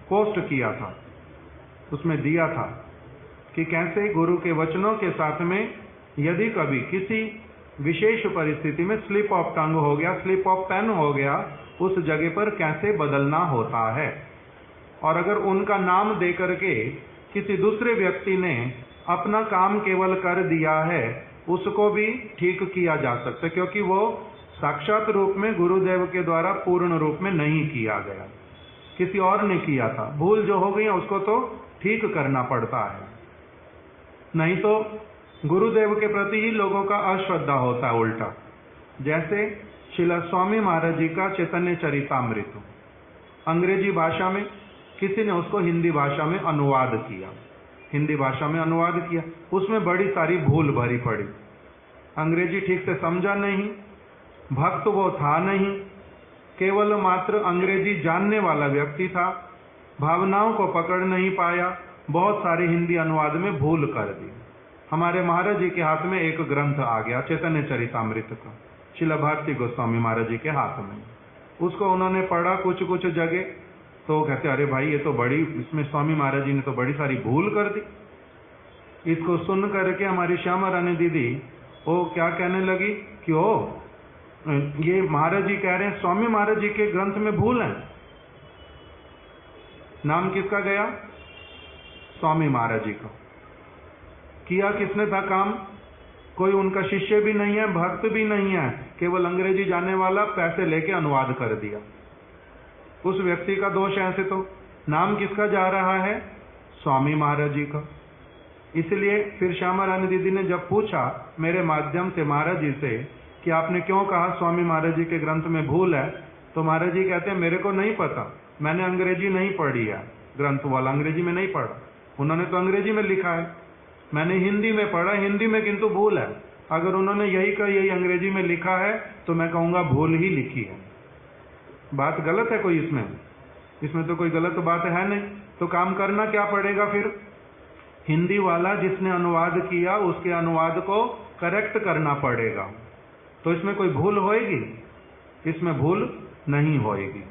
पोस्ट किया था, उसमें दिया था कि कैसे गुरु के वचनों के साथ में यदि कभी किसी विशेष परिस्थिति में स्लिप ऑफ टंग हो गया, स्लिप ऑफ पेन हो गया, उस जगह पर कैसे बदलना होता है। और अगर उनका नाम दे करके किसी दूसरे व्यक्ति ने अपना काम केवल कर दिया है, उसको भी ठीक किया जा सकता है, क्योंकि वो साक्षात रूप में गुरुदेव के द्वारा पूर्ण रूप में नहीं किया गया, किसी और ने किया था। भूल जो हो गई है उसको तो ठीक करना पड़ता है, नहीं तो गुरुदेव के प्रति ही लोगों का अश्रद्धा होता है उल्टा। जैसे श्रील स्वामी महाराज जी का चैतन्य चरितामृत अंग्रेजी भाषा में किसी ने उसको हिंदी भाषा में अनुवाद किया, हिंदी भाषा में अनुवाद किया, उसमें बड़ी सारी भूल भरी पड़ी। अंग्रेजी ठीक से समझा नहीं, भक्त वो था नहीं, केवल मात्र अंग्रेजी जानने वाला व्यक्ति था, भावनाओं को पकड़ नहीं पाया, बहुत सारे हिंदी अनुवाद में भूल कर दी। हमारे महाराज जी के हाथ में एक ग्रंथ आ गया चैतन्य चरितामृत का, श्रील भारती गोस्वामी महाराज जी के हाथ में। उसको उन्होंने पढ़ा कुछ कुछ जगह, तो कहते अरे भाई ये तो बड़ी, इसमें स्वामी महाराज जी ने तो बड़ी सारी भूल कर दी। इसको सुन करके हमारी श्यामा रानी दीदी वो क्या कहने लगी कि ओ ये महाराज जी कह रहे हैं स्वामी महाराज जी के ग्रंथ में भूल है। नाम किसका गया, स्वामी महाराज जी का। किया किसने था काम, कोई उनका शिष्य भी नहीं है, भक्त भी नहीं है, केवल अंग्रेजी जानने वाला, पैसे लेके अनुवाद कर दिया। उस व्यक्ति का दोष है। ऐसे तो नाम किसका जा रहा है, स्वामी महाराज जी का। इसलिए फिर श्यामा रानी दीदी ने जब पूछा मेरे माध्यम से महाराज जी से कि आपने क्यों कहा स्वामी महाराज जी के ग्रंथ में भूल है, तो महाराज जी कहते हैं मेरे को नहीं पता, मैंने अंग्रेजी नहीं पढ़ी है, ग्रंथ वाला अंग्रेजी में नहीं पढ़ा, उन्होंने तो अंग्रेजी में लिखा है, मैंने हिंदी में पढ़ा, हिंदी में किंतु भूल है। अगर उन्होंने यही कहा यही अंग्रेजी में लिखा है तो मैं कहूँगा भूल ही लिखी है, बात गलत है कोई इसमें, इसमें तो कोई गलत बात है नहीं। तो काम करना क्या पड़ेगा फिर, हिंदी वाला जिसने अनुवाद किया उसके अनुवाद को करेक्ट करना पड़ेगा। तो इसमें कोई भूल होएगी, इसमें भूल नहीं होएगी।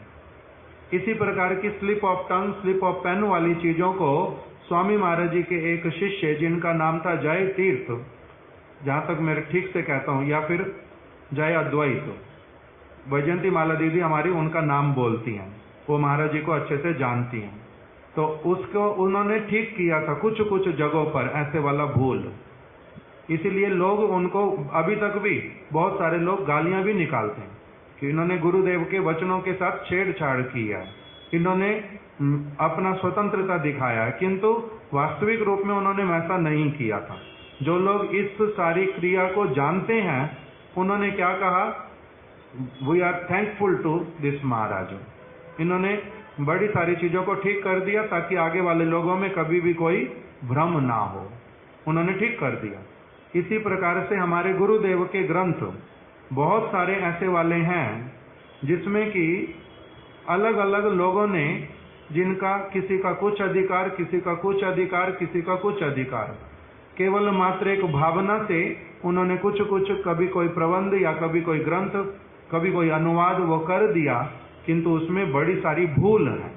इसी प्रकार की slip of tongue, slip of pen वाली चीजों को स्वामी महाराज जी के एक शिष्य जिनका नाम था जय तीर्थ, जहां तक मैं ठीक से कहता हूं, या फिर जय अद्वैत, वैजयंती माला दीदी हमारी उनका नाम बोलती हैं, वो महाराज जी को अच्छे से जानती हैं। तो उसको उन्होंने ठीक किया था कुछ कुछ जगहों पर ऐसे वाला भूल। इसीलिए लोग उनको अभी तक भी बहुत सारे लोग गालियां भी निकालते हैं कि इन्होंने गुरुदेव के वचनों के साथ छेड़छाड़ की है, इन्होंने अपना स्वतंत्रता दिखाया है, किंतु वास्तविक रूप में उन्होंने वैसा नहीं किया था। जो लोग इस सारी क्रिया को जानते हैं उन्होंने क्या कहा, we are thankful to this Maharaj. इन्होंने बड़ी सारी चीजों को ठीक कर दिया ताकि आगे वाले लोगों में कभी भी कोई भ्रम ना हो, उन्होंने ठीक कर दिया। इसी प्रकार से हमारे गुरुदेव के ग्रंथ बहुत सारे ऐसे वाले हैं जिसमें कि अलग अलग लोगों ने, जिनका किसी का कुछ अधिकार, किसी का कुछ अधिकार, किसी का कुछ अधिकार, केवल मात्र एक भावना से उन्होंने कुछ कुछ, कभी कोई प्रबंध या कभी कोई ग्रंथ, कभी कोई अनुवाद वो कर दिया, किंतु उसमें बड़ी सारी भूल है।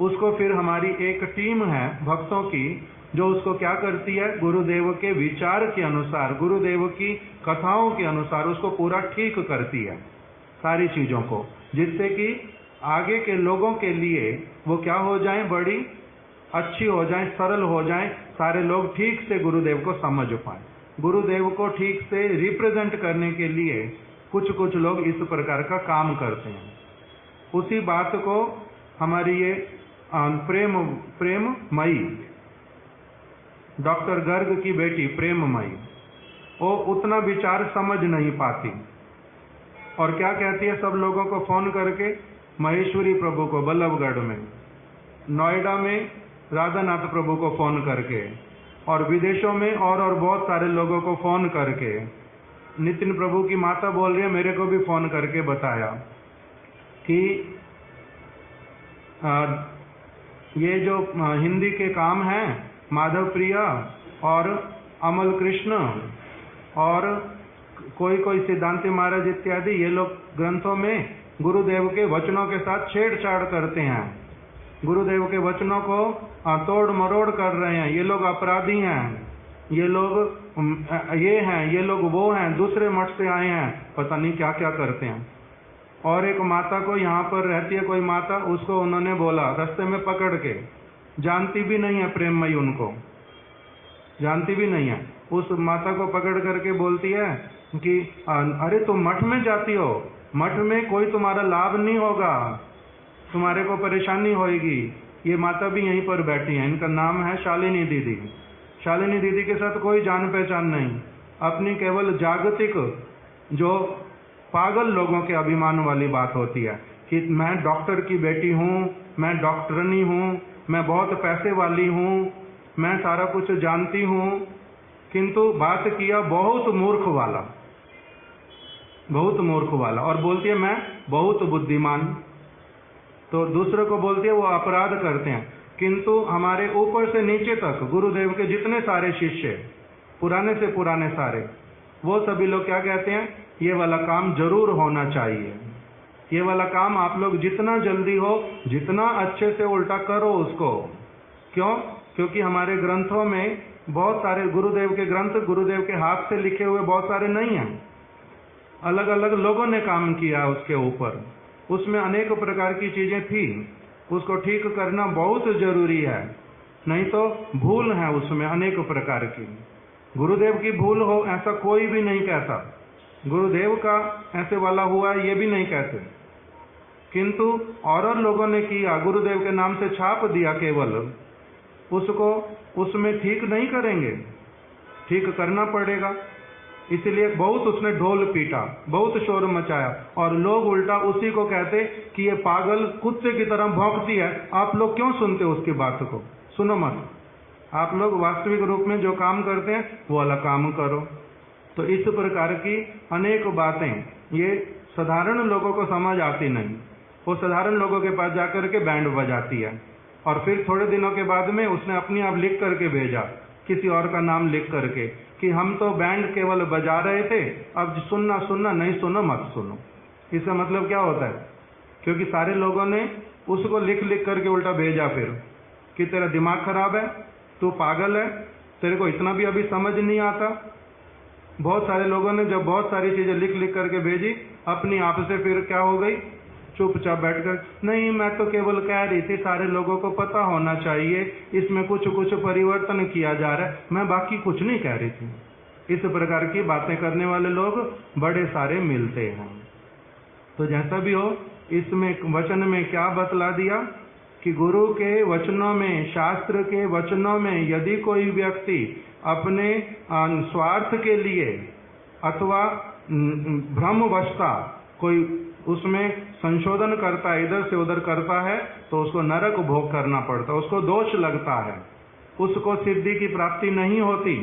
उसको फिर हमारी एक टीम है भक्तों की जो उसको क्या करती है, गुरुदेव के विचार के अनुसार, गुरुदेव की कथाओं के अनुसार उसको पूरा ठीक करती है सारी चीजों को, जिससे कि आगे के लोगों के लिए वो क्या हो जाए, बड़ी अच्छी हो जाए, सरल हो जाए, सारे लोग ठीक से गुरुदेव को समझ पाए। गुरुदेव को ठीक से रिप्रेजेंट करने के लिए कुछ कुछ लोग इस प्रकार का काम करते हैं। उसी बात को हमारी ये प्रेममयी, डॉक्टर गर्ग की बेटी प्रेममयी, वो उतना विचार समझ नहीं पाती और क्या कहती है, सब लोगों को फोन करके, महेश्वरी प्रभु को बल्लभगढ़ में, नोएडा में राधानाथ प्रभु को फोन करके, और विदेशों में और बहुत सारे लोगों को फोन करके, नितिन प्रभु की माता बोल रही है, मेरे को भी फोन करके बताया कि ये जो हिंदी के काम हैं, माधव प्रिया और अमल कृष्ण और कोई कोई सिद्धांति महाराज इत्यादि, ये लोग ग्रंथों में गुरुदेव के वचनों के साथ छेड़छाड़ करते हैं, गुरुदेव के वचनों को तोड़ मरोड़ कर रहे हैं, ये लोग अपराधी हैं, ये लोग ये हैं, ये लोग वो हैं, दूसरे मठ से आए हैं, पता नहीं क्या क्या करते हैं। और एक माता को, यहाँ पर रहती है कोई माता, उसको उन्होंने बोला रास्ते में पकड़ के, जानती भी नहीं है प्रेममयी, उनको जानती भी नहीं है, उस माता को पकड़ करके बोलती है कि अरे तुम मठ में जाती हो, मठ में कोई तुम्हारा लाभ नहीं होगा, तुम्हारे को परेशानी होगी। ये माता भी यहीं पर बैठी हैं, इनका नाम है शालिनी दीदी। शालिनी दीदी के साथ कोई जान पहचान नहीं, अपनी केवल जागतिक जो पागल लोगों के अभिमान वाली बात होती है कि मैं डॉक्टर की बेटी हूँ, मैं डॉक्टरनी हूँ, मैं बहुत पैसे वाली हूँ, मैं सारा कुछ जानती हूँ, किंतु बात किया बहुत मूर्ख वाला, बहुत मूर्ख वाला, और बोलती है मैं बहुत बुद्धिमान। तो दूसरे को बोलती है वो अपराध करते हैं, किंतु हमारे ऊपर से नीचे तक गुरुदेव के जितने सारे शिष्य, पुराने से पुराने सारे, वो सभी लोग क्या कहते हैं, ये वाला काम जरूर होना चाहिए, ये वाला काम आप लोग जितना जल्दी हो, जितना अच्छे से उल्टा करो उसको। क्यों? क्योंकि हमारे ग्रंथों में बहुत सारे गुरुदेव के ग्रंथ, गुरुदेव के हाथ से लिखे हुए बहुत सारे नहीं हैं, अलग अलग लोगों ने काम किया उसके ऊपर, उसमें अनेक प्रकार की चीजें थी, उसको ठीक करना बहुत जरूरी है, नहीं तो भूल है उसमें अनेक प्रकार की। गुरुदेव की भूल हो ऐसा कोई भी नहीं कहता, गुरुदेव का ऐसे वाला हुआ ये भी नहीं कहते, किंतु और लोगों ने किया, गुरुदेव के नाम से छाप दिया केवल, उसको उसमें ठीक नहीं करेंगे, ठीक करना पड़ेगा। इसलिए बहुत उसने ढोल पीटा, बहुत शोर मचाया, और लोग उल्टा उसी को कहते कि ये पागल कुत्ते की तरह भौंकती है, आप लोग क्यों सुनते हो उसकी बात को, सुनो मत, आप लोग वास्तविक रूप में जो काम करते हैं वो वाला काम करो। तो इस प्रकार की अनेक बातें ये साधारण लोगों को समझ आती नहीं, वो साधारण लोगों के पास जाकर के बैंड बजाती है, और फिर थोड़े दिनों के बाद में उसने अपने आप लिख करके भेजा, किसी और का नाम लिख करके, कि हम तो बैंड केवल बजा रहे थे, अब सुनना सुनना, नहीं सुनो मत सुनो। इसका मतलब क्या होता है? क्योंकि सारे लोगों ने उसको लिख लिख करके उल्टा भेजा फिर कि तेरा दिमाग खराब है, तू पागल है, तेरे को इतना भी अभी समझ नहीं आता। बहुत सारे लोगों ने जब बहुत सारी चीजें लिख लिख करके भेजी, अपनी आप से फिर क्या हो गई, चुपचाप बैठकर, नहीं मैं तो केवल कह रही थी, सारे लोगों को पता होना चाहिए, इसमें कुछ कुछ परिवर्तन किया जा रहा है, मैं बाकी कुछ नहीं कह रही थी। इस प्रकार की बातें करने वाले लोग बड़े सारे मिलते हैं। तो जैसा भी हो, इसमें वचन में क्या बतला दिया कि गुरु के वचनों में, शास्त्र के वचनों में यदि कोई व्यक्ति अपने स्वार्थ के लिए अथवा भ्रमवशता कोई उसमें संशोधन करता है, इधर से उधर करता है, तो उसको नरक भोग करना पड़ता है, उसको दोष लगता है, उसको सिद्धि की प्राप्ति नहीं होती।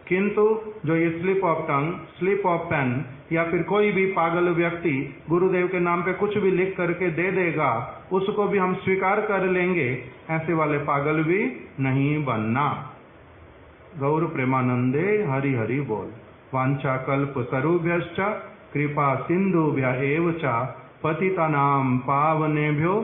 किंतु जो ये slip of tongue, slip of pen, या फिर कोई भी पागल व्यक्ति गुरुदेव के नाम पे कुछ भी लिख करके दे देगा, उसको भी हम स्वीकार कर लेंगे, ऐसे वाले पागल भी नहीं बनना। गौर प्रेमानंदे हरि हरि बोल। वाञ्छाकल्पतरुभ्यश्च कृपा सिन्धुभ्य एव च पतितानां पावनेभ्यो